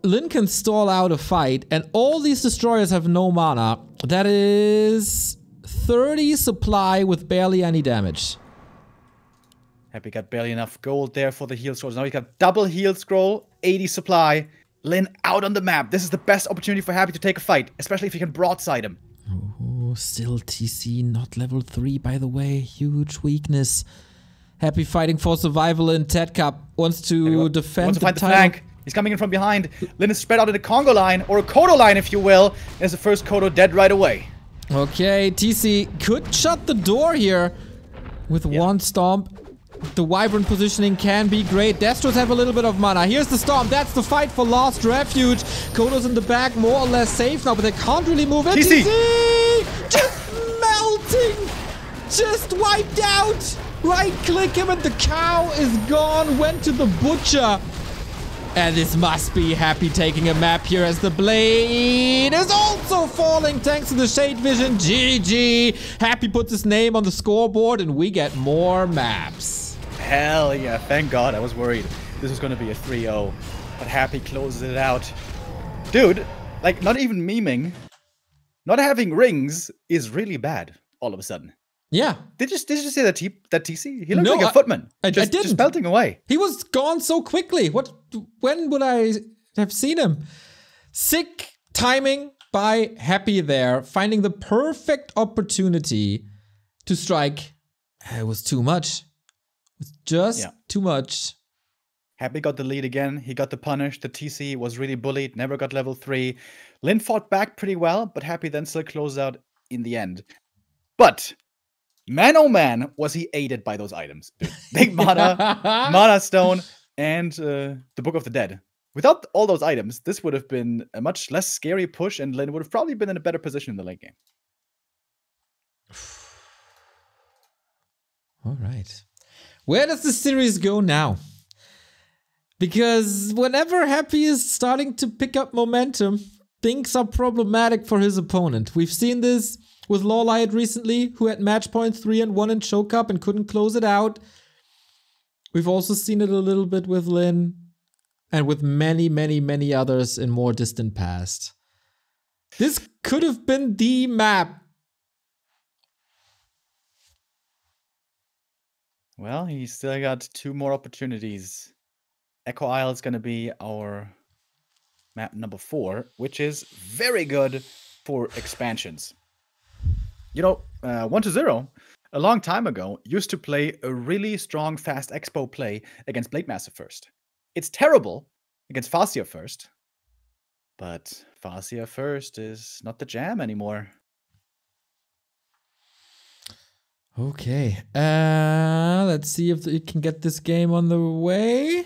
Lin can stall out a fight and all these destroyers have no mana, that is 30 supply with barely any damage. Happy got barely enough gold there for the heal scrolls. Now he got double heal scroll, 80 supply. Lin out on the map. This is the best opportunity for Happy to take a fight, especially if you can broadside him. Oh, still TC, not level 3, by the way. Huge weakness. Happy fighting for survival in TeD Cup. Wants to defend wants to find the title. flank. He's coming in from behind. Lin is spread out in a Congo line, or a Kodo line, if you will. There's the first Kodo dead right away. Okay, TC could shut the door here with one stomp. The Wyvern positioning can be great. Destros have a little bit of mana. Here's the stomp. That's the fight for Lost Refuge. Kodo's in the back, more or less safe now, but they can't really move in. TC! Just melting! Just wiped out! Right-click him and the cow is gone. Went to the butcher. And this must be Happy taking a map here as the blade is also falling thanks to the shade vision. GG. Happy puts his name on the scoreboard and we get more maps. Hell yeah, thank God. I was worried this was going to be a 3-0. But Happy closes it out. Dude, like, not even memeing. Not having rings is really bad all of a sudden. Yeah. Did you see that TC? He looked like a footman. I didn't. Just melting away. He was gone so quickly. When would I have seen him? Sick timing by Happy there. Finding the perfect opportunity to strike. It was too much. It was just too much. Happy got the lead again. He got the punish. The TC was really bullied. Never got level 3. Lin fought back pretty well, but Happy then still closed out in the end. But man, oh man, was he aided by those items. Dude. Big mana, mana stone, and the Book of the Dead. Without all those items, this would have been a much less scary push, and Lin would have probably been in a better position in the late game. All right. Where does the series go now? Because whenever Happy is starting to pick up momentum, things are problematic for his opponent. We've seen this with Lawlight recently, who had match points 3-1 in Choke Up and couldn't close it out. We've also seen it a little bit with Lin and with many, many, many others in more distant past. This could have been the map. Well, he still got 2 more opportunities. Echo Isle is going to be our map number 4, which is very good for expansions. You know, 1-0, a long time ago, used to play a really strong fast expo play against Blademaster first. It's terrible against Farseer first, but Farseer first is not the jam anymore. Okay, let's see if it can get this game on the way.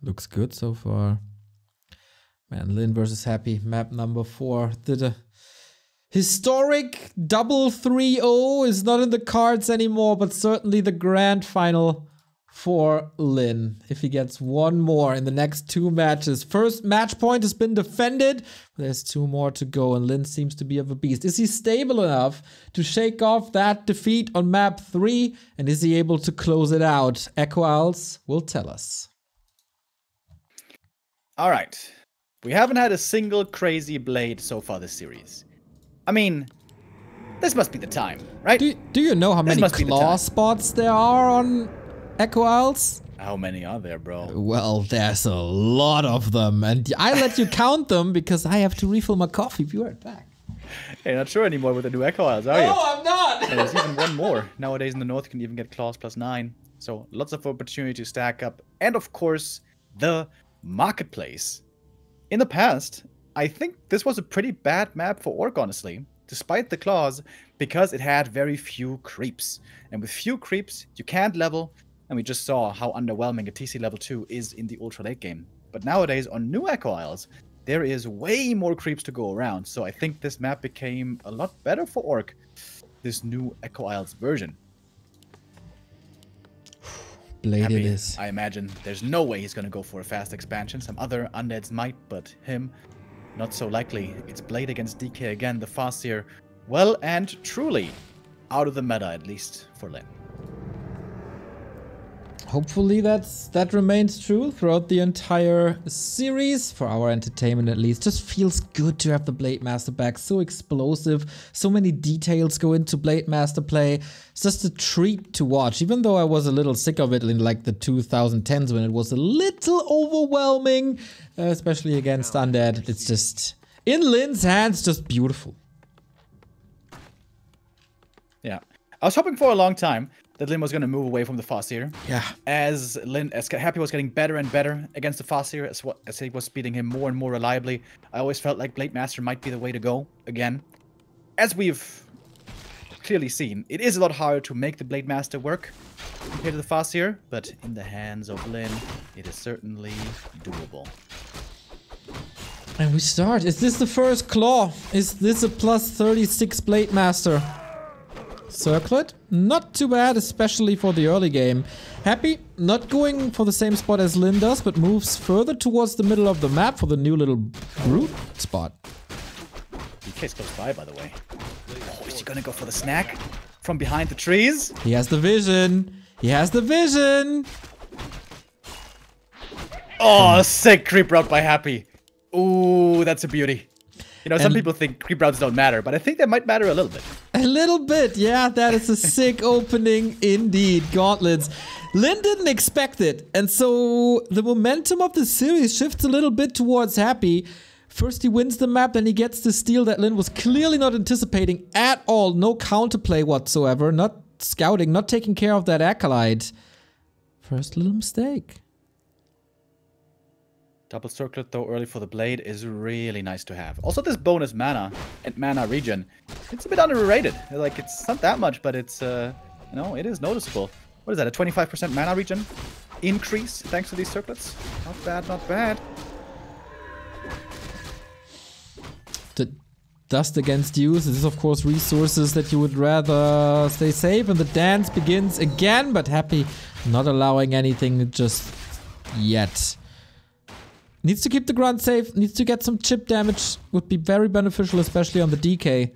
Looks good so far. Man, Lin versus Happy, map number 4. The historic double 3-0 is not in the cards anymore, but certainly the grand final for Lin. If he gets one more in the next 2 matches. First match point has been defended. There's 2 more to go, and Lin seems to be of a beast. Is he stable enough to shake off that defeat on map 3? And is he able to close it out? Echo Owls will tell us. All right. We haven't had a single crazy blade so far this series. I mean, this must be the time, right? Do you know how many claw spots there are on Echo Isles? How many are there, bro? Well, there's a lot of them, and I let you count them because I have to refill my coffee. Be right back. Hey, not sure anymore with the new Echo Isles, are you? No, I'm not! And there's even one more. Nowadays in the north, you can even get claws +9. So lots of opportunity to stack up. And of course, the marketplace. In the past, I think this was a pretty bad map for Orc, honestly, despite the claws, because it had very few creeps. And with few creeps, you can't level, and we just saw how underwhelming a TC level 2 is in the ultra late game. But nowadays, on new Echo Isles, there is way more creeps to go around, so I think this map became a lot better for Orc, this new Echo Isles version. Blade it is. I imagine there's no way he's going to go for a fast expansion. Some other undeads might, but him, not so likely. It's Blade against DK again, the Farseer. Well and truly out of the meta, at least for Lin. Hopefully that remains true throughout the entire series, for our entertainment at least. Just feels good to have the Blade Master back. So explosive, so many details go into Blade Master play. It's just a treat to watch, even though I was a little sick of it in like the 2010s when it was a little overwhelming, especially against Undead. It's just, in Lin's hands, just beautiful. Yeah. I was hoping for a long time that Lin was going to move away from the Farseer. Yeah. As Happy was getting better and better against the Farseer, as he was beating him more and more reliably, I always felt like Blade Master might be the way to go again. As we've clearly seen, it is a lot harder to make the Blade Master work compared to the Farseer, but in the hands of Lin, it is certainly doable. And we start. Is this the first claw? Is this a plus 36 Blade Master? Circlet, not too bad, especially for the early game. Happy, not going for the same spot as Lin does, but moves further towards the middle of the map for the new little brute spot. DK's close by the way. Oh, is he gonna go for the snack? From behind the trees? He has the vision. He has the vision. Oh, sick creep route by Happy. Ooh, that's a beauty. You know, some people think creep routes don't matter, but I think they might matter a little bit. A little bit, yeah, that is a sick opening indeed. Gauntlets. Lin didn't expect it, and so the momentum of the series shifts a little bit towards Happy. First he wins the map, then he gets the steal that Lin was clearly not anticipating at all. No counterplay whatsoever, not scouting, not taking care of that Acolyte. First little mistake. Double circlet, though, early for the blade is really nice to have. Also, this bonus mana and mana regen, it's a bit underrated. Like, it's not that much, but it's, you know, it is noticeable. What is that, a 25% mana regen increase thanks to these circlets? Not bad, not bad. The dust against use is, of course, resources that you would rather stay safe. And the dance begins again, but Happy not allowing anything just yet. Needs to keep the grunt safe, needs to get some chip damage, would be very beneficial, especially on the DK.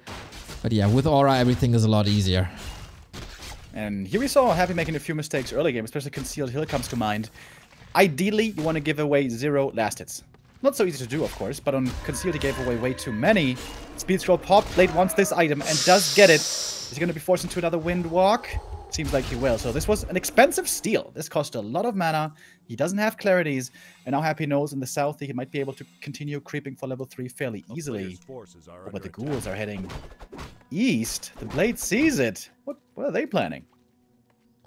But yeah, with Aura, everything is a lot easier. And here we saw Happy making a few mistakes early game, especially Concealed Hill comes to mind. Ideally, you want to give away 0 last hits. Not so easy to do, of course, but on Concealed he gave away way too many. Speed Scroll pop, Blade wants this item and does get it. Is he going to be forced into another Wind Walk? Seems like he will. So this was an expensive steal. This cost a lot of mana. He doesn't have clarities. And now Happy knows in the south he might be able to continue creeping for level 3 fairly easily. But the ghouls are heading east. The Blade sees it. What are they planning?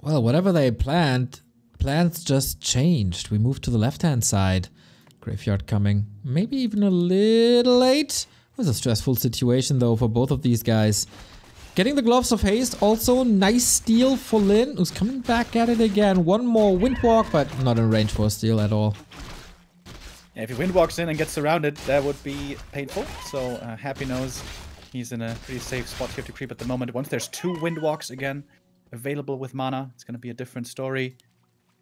Well, whatever they planned, plans just changed. We moved to the left-hand side. Graveyard coming. Maybe even a little late. It was a stressful situation though for both of these guys. Getting the Gloves of Haste, also nice steal for Lin, who's coming back at it again. One more Windwalk, but not in range for a steal at all. Yeah, if he Windwalks in and gets surrounded, that would be painful. So Happy knows he's in a pretty safe spot here to creep at the moment. Once there's 2 Windwalks again available with mana, it's going to be a different story.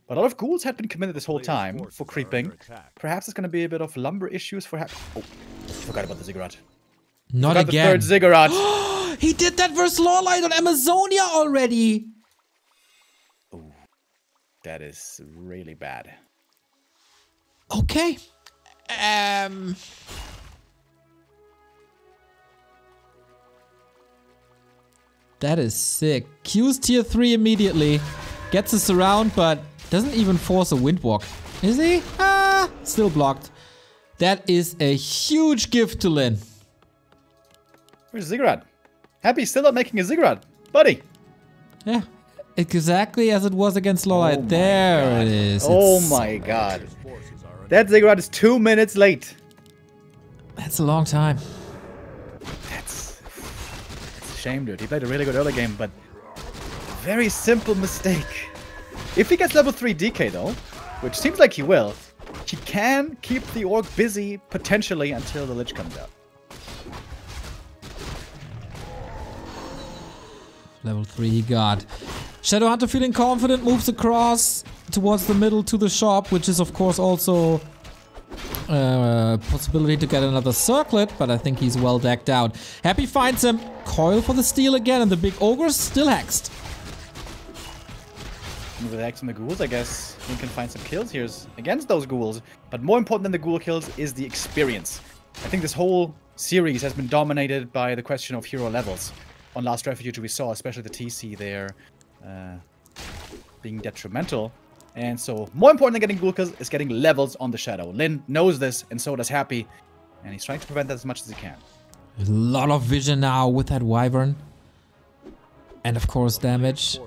But a lot of ghouls had been committed this whole time for creeping. Perhaps it's going to be a bit of lumber issues for Happy. Oh, forgot about the Ziggurat. Not forgot again. The third Ziggurat. He did that versus Lawlight on Amazonia already. Ooh, that is really bad. Okay. That is sick. Q's tier 3 immediately. Gets a surround, but doesn't even force a Windwalk. Is he? Ah, still blocked. That is a huge gift to Lin. Where's Ziggurat? Happy still not making a Ziggurat. Buddy. Yeah. Exactly as it was against Lawlight. Oh there it is. Oh my god. That Ziggurat is 2 minutes late. That's a long time. That's a shame, dude. He played a really good early game, but very simple mistake. If he gets level 3 DK though, which seems like he will, he can keep the Orc busy potentially until the Lich comes out. Level 3 he got. Shadowhunter feeling confident, moves across towards the middle to the shop, which is of course also a possibility to get another circlet, but I think he's well decked out. Happy finds him. Coil for the steal again, and the big ogre's still hexed. With the X and the ghouls, I guess Lin can find some kills here against those ghouls. But more important than the ghoul kills is the experience. I think this whole series has been dominated by the question of hero levels. On Last Refuge, we saw especially the TC there being detrimental. And so, more important than getting ghoul kills is getting levels on the Shadow. Lin knows this, and so does Happy. And he's trying to prevent that as much as he can. A lot of vision now with that Wyvern. And of course damage.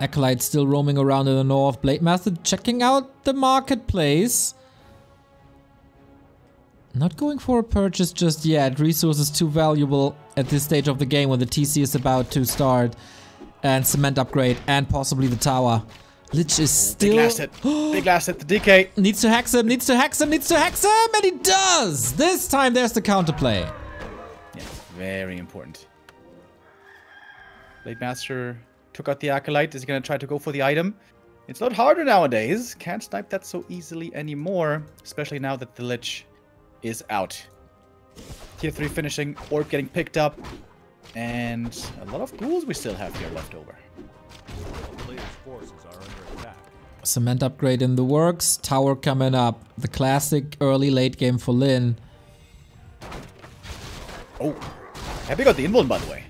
Acolyte still roaming around in the north. Blade Master checking out the marketplace. Not going for a purchase just yet. Resources too valuable at this stage of the game when the TC is about to start. And cement upgrade and possibly the tower. Lich is still... Big last hit. Big last hit. The DK. Needs to hex him, needs to hex him, needs to hex him! And he does! This time there's the counterplay. Yeah, very important. Blade Master took out the Acolyte. Is he going to try to go for the item? It's a lot harder nowadays. Can't snipe that so easily anymore. Especially now that the Lich is out. Tier 3 finishing. Orc getting picked up. And a lot of ghouls we still have here left over. Cement upgrade in the works. Tower coming up. The classic early late game for Lin. Oh. Happy got the invuln, by the way.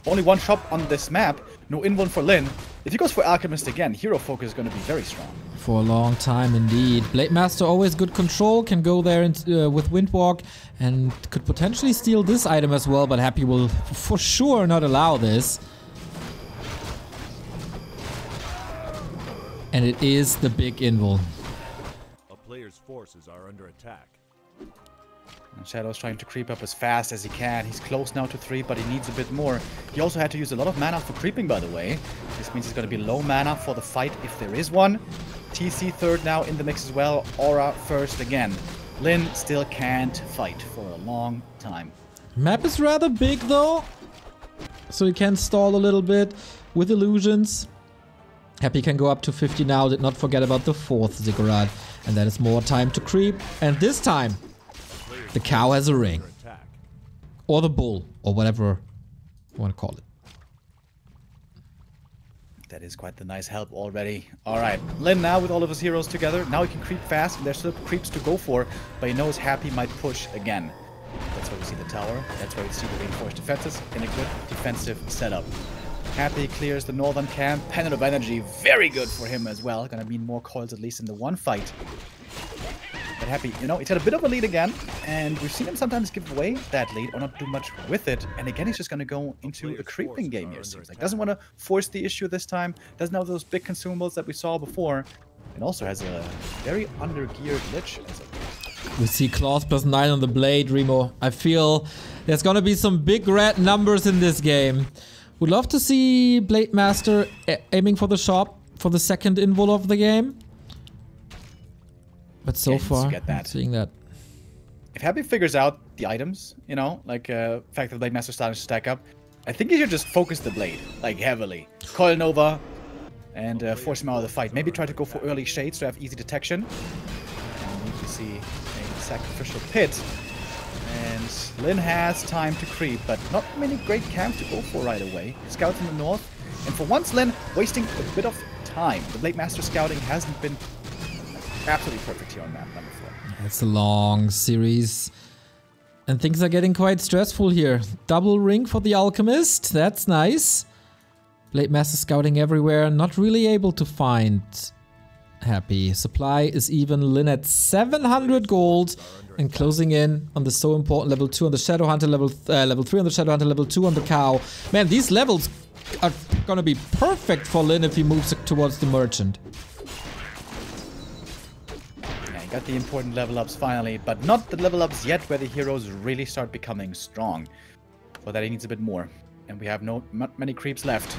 Only one shop on this map. No invuln for Lin. If he goes for Alchemist again, hero focus is going to be very strong. For a long time indeed. Blade Master always good control. Can go there with Windwalk. And could potentially steal this item as well. But Happy will for sure not allow this. And it is the big invul. A player's forces are under attack. And Shadow's trying to creep up as fast as he can. He's close now to 3, but he needs a bit more. He also had to use a lot of mana for creeping, by the way. This means he's going to be low mana for the fight if there is one. TC third now in the mix as well. Aura first again. Lin still can't fight for a long time. Map is rather big though. So he can stall a little bit with illusions. Happy can go up to 50 now. Did not forget about the 4th ziggurat. And that is more time to creep. And this time, the cow has a ring. Or the bull. Or whatever you want to call it. That is quite the nice help already. Alright, Lin now with all of his heroes together. Now he can creep fast. And there's still creeps to go for. But he knows Happy might push again. That's why we see the tower. That's why we see the reinforced defenses in a good defensive setup. Happy clears the northern camp. Pendant of Energy, very good for him as well. Gonna mean more coils at least in the one fight. But Happy, you know, he's had a bit of a lead again. And we've seen him sometimes give away that lead or not do much with it. And again, he's just gonna go into a creeping game here. Seems like doesn't want to force the issue this time. Doesn't have those big consumables that we saw before. And also has a very under-geared Lich as a... We see Claws plus 9 on the blade, Remo. I feel there's gonna be some big red numbers in this game. Would love to see Blade Master aiming for the shop for the second invul of the game. But so far, not seeing that. If Happy figures out the items, you know, like the fact that Blade Master starting to stack up, I think he should just focus the blade, like heavily. Coil Nova and force him out of the fight. Maybe try to go for early shades to have easy detection. And you see a sacrificial pit. And Lin has time to creep, but not many great camps to go for right away. Scouts in the north. And for once, Lin wasting a bit of time. The Blade Master scouting hasn't been absolutely perfect here on map number 4. It's a long series. And things are getting quite stressful here. Double ring for the Alchemist. That's nice. Blade Master scouting everywhere. Not really able to find Happy. Supply is even. Lin at 700 gold. And closing in on the so important level 2 on the Shadow Hunter, level 3 on the Shadow Hunter, level 2 on the cow. Man, these levels are gonna be perfect for Lin if he moves towards the merchant. Yeah, he got the important level ups finally, but not the level ups yet where the heroes really start becoming strong. For that he needs a bit more. And we have not many creeps left.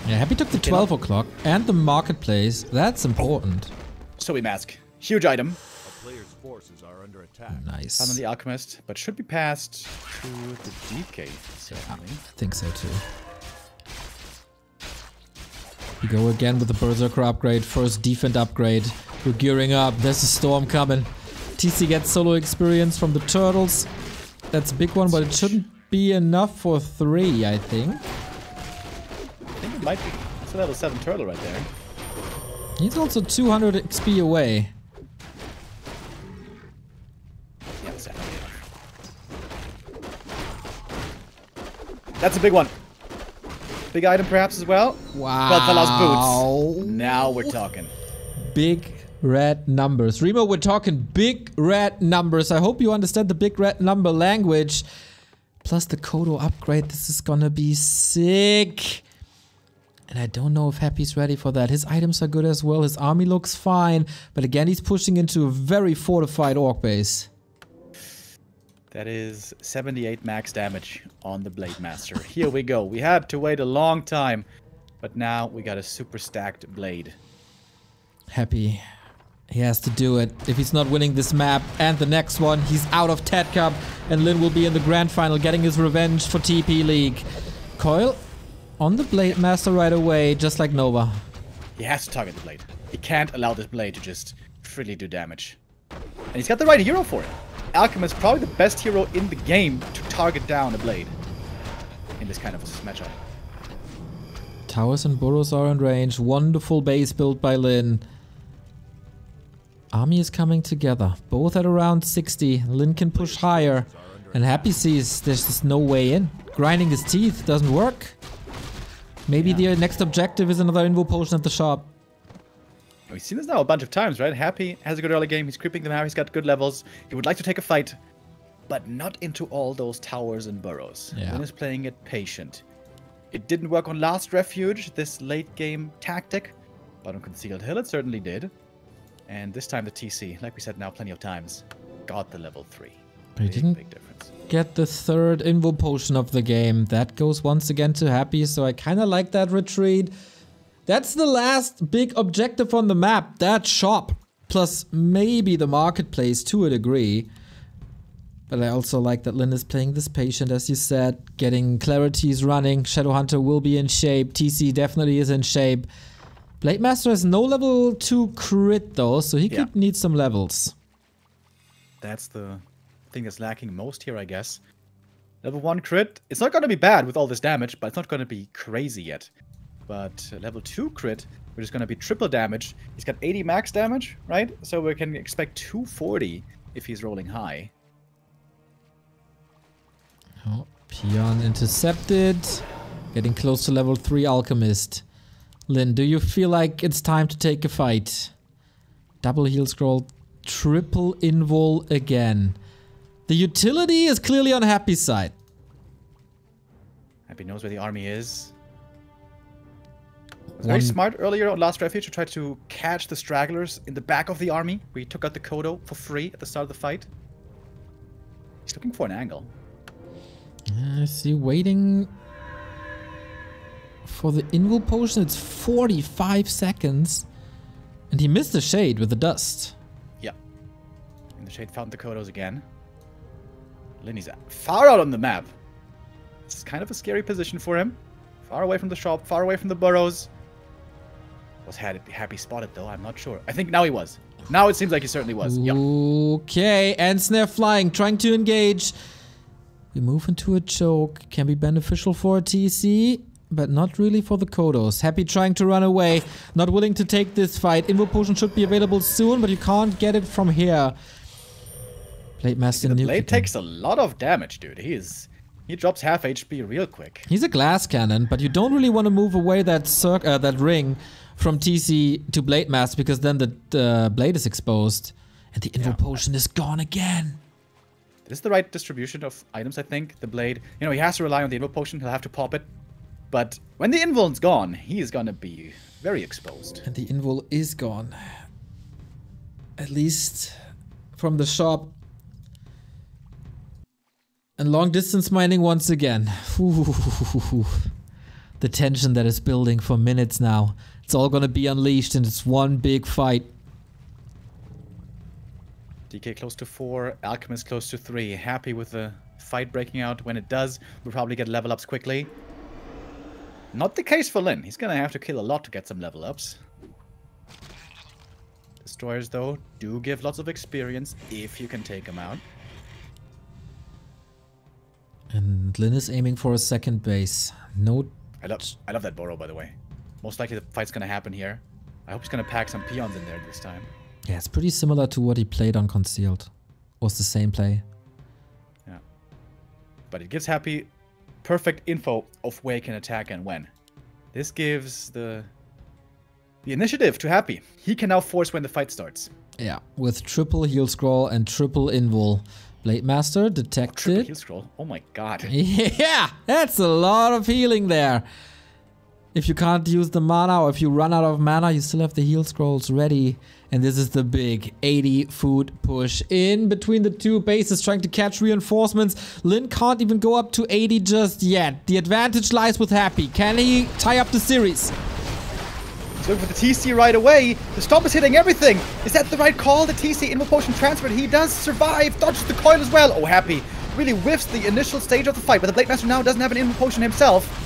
Yeah, Happy took the 12 o'clock and the marketplace. That's important. So we mask. Huge item. Player's forces are under attack. Nice. On the Alchemist, but should be passed to the DK, certainly. I think so too. We go again with the Berserker upgrade, first defend upgrade. We're gearing up, there's a storm coming. TC gets solo experience from the turtles. That's a big one, but it shouldn't be enough for 3, I think. I think it might be. a level 7 turtle right there. He's also 200 XP away. Yeah, that's definitely enough. That's a big one. Big item perhaps as well. Wow. Godfellas boots. Now we're talking. Big red numbers. Remo, we're talking big red numbers. I hope you understand the big red number language. Plus the Kodo upgrade. This is gonna be sick. And I don't know if Happy's ready for that. His items are good as well. His army looks fine. But again, he's pushing into a very fortified orc base. That is 78 max damage on the Blade Master. Here we go. We had to wait a long time. But now we got a super stacked blade. Happy. He has to do it. If he's not winning this map and the next one, he's out of TeD Cup. And Lin will be in the grand final getting his revenge for TP League. Coil on the Blade Master right away, just like Nova. He has to target the blade. He can't allow this blade to just freely do damage. And he's got the right hero for it. Alchemist, probably the best hero in the game to target down a blade in this kind of a matchup. Towers and burrows are in range. Wonderful base built by Lin. Army is coming together. Both at around 60. Lin can push higher. And Happy sees there's just no way in. Grinding his teeth doesn't work. Maybe the next objective is another invo potion at the shop. We've seen this now a bunch of times, right? Happy has a good early game. He's creeping them out. He's got good levels. He would like to take a fight, but not into all those towers and burrows. Yeah. Lin is playing it patient. It didn't work on Last Refuge, this late game tactic, but on Concealed Hill it certainly did. And this time the TC, like we said now plenty of times, got the level 3. But he didn't big difference. Get the third invo potion of the game. That goes once again to Happy, so I kind of like that retreat. That's the last big objective on the map, that shop. Plus maybe the marketplace to a degree. But I also like that Lin is playing this patient, as you said. Getting clarities running. Shadowhunter will be in shape. TC definitely is in shape. Blade Master has no level 2 crit though, so he could need some levels. That's the thing that's lacking most here, I guess. Level 1 crit. It's not going to be bad with all this damage, but it's not going to be crazy yet. But level 2 crit, which is going to be triple damage. He's got 80 max damage, right? So we can expect 240 if he's rolling high. Oh, Peon intercepted. Getting close to level 3 Alchemist. Lin, do you feel like it's time to take a fight? Double heal scroll, triple invol again. The utility is clearly on Happy's side. Happy knows where the army is. It was very smart earlier on Last Refuge to try to catch the stragglers in the back of the army. We took out the Kodo for free at the start of the fight. He's looking for an angle. I see, waiting for the invul potion. It's 45 seconds. And he missed the shade with the dust. Yeah. And the shade found the Kodos again. Linny's far out on the map. It's kind of a scary position for him. Far away from the shop, far away from the burrows. Was Happy spotted though? I'm not sure. I think now he was. Now it seems like he certainly was. Yep. Okay, and Snare flying, trying to engage. We move into a choke. Can be beneficial for a TC, but not really for the Kodos. Happy trying to run away. Not willing to take this fight. Invo potion should be available soon, but you can't get it from here. Blade Master The blade takes a lot of damage, dude. He drops half HP real quick. He's a glass cannon, but you don't really want to move away that ring from TC to Blade Master, because then the blade is exposed. And the invo potion is gone again. This is the right distribution of items, I think. The blade, you know, he has to rely on the invo potion. He'll have to pop it. But when the invul's gone, he is going to be very exposed. And the invul is gone. At least from the shop. And long distance mining once again. Ooh. The tension that is building for minutes now. It's all gonna be unleashed and it's one big fight. DK close to 4, Alchemist close to 3. Happy with the fight breaking out. When it does, we'll probably get level ups quickly. Not the case for Lin. He's gonna have to kill a lot to get some level ups. Destroyers, though, do give lots of experience if you can take them out. And Lin is aiming for a second base. No. I love that burrow, by the way. most likely the fight's gonna happen here. I hope he's gonna pack some peons in there this time. Yeah, it's pretty similar to what he played on Concealed. Was the same play. Yeah. But it gives Happy perfect info of where he can attack and when. This gives the initiative to Happy. He can now force when the fight starts. Yeah, with triple heal scroll and triple invul. Blade Master detected. Triple heal scroll. Oh my god. Yeah, that's a lot of healing there. If you can't use the mana or if you run out of mana, you still have the heal scrolls ready. And this is the big 80 food push in between the two bases trying to catch reinforcements. Lin can't even go up to 80 just yet. The advantage lies with Happy. Can he tie up the series? He's looking for the TC right away. The Stomp is hitting everything. Is that the right call? The TC Invo Potion transferred. He does survive. Dodges the coil as well. Oh, Happy really whiffs the initial stage of the fight. But the Blade Master now doesn't have an Invo Potion himself.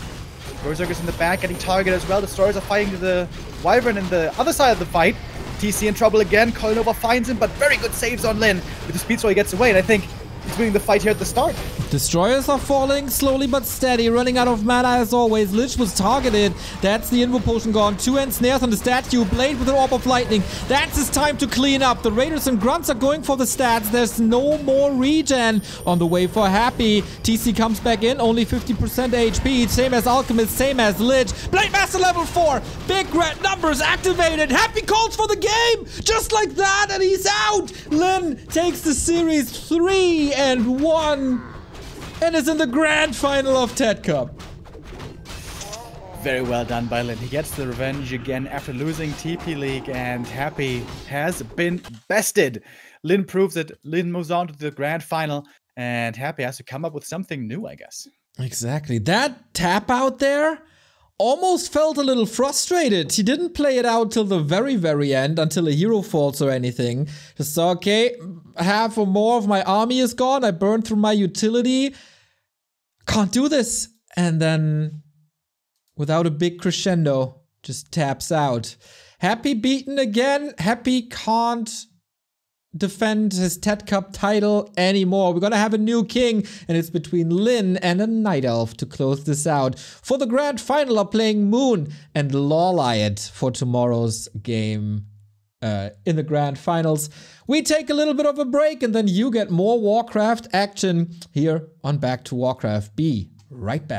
Berserker's in the back, getting targeted as well. The Destroyers are fighting the Wyvern in the other side of the fight. TC in trouble again. Coil Nova finds him, but very good saves on Lin. With the speed throw, he gets away, and I think he's winning the fight here at the start. Destroyers are falling slowly but steady, running out of mana as always. Lich was targeted. That's the Invo Potion gone. 2 end snares on the statue. Blade with an Orb of Lightning. That's his time to clean up. The Raiders and Grunts are going for the stats. There's no more regen on the way for Happy. TC comes back in, only 50% HP. Same as Alchemist, same as Lich. Blade Master level 4. Big red numbers activated. Happy calls for the game. Just like that, and he's out. Lin takes the series 3-1. And is in the grand final of TeD Cup. Very well done by Lin. He gets the revenge again after losing TP League, and Happy has been bested. Lin proves it. Lin moves on to the grand final, and Happy has to come up with something new, I guess. Exactly. That tap out there almost felt a little frustrated. He didn't play it out till the very, very end, until a hero falls or anything. Just saw, okay, half or more of my army is gone. I burned through my utility. Can't do this. And then, without a big crescendo, just taps out. Happy beaten again. Happy can't defend his TeD Cup title anymore. We're gonna have a new king, and it's between Lin and a Night Elf to close this out. For the grand final are playing Moon and Lawliot for tomorrow's game in the grand finals. We take a little bit of a break, and then you get more Warcraft action here on Back to Warcraft. Be right back.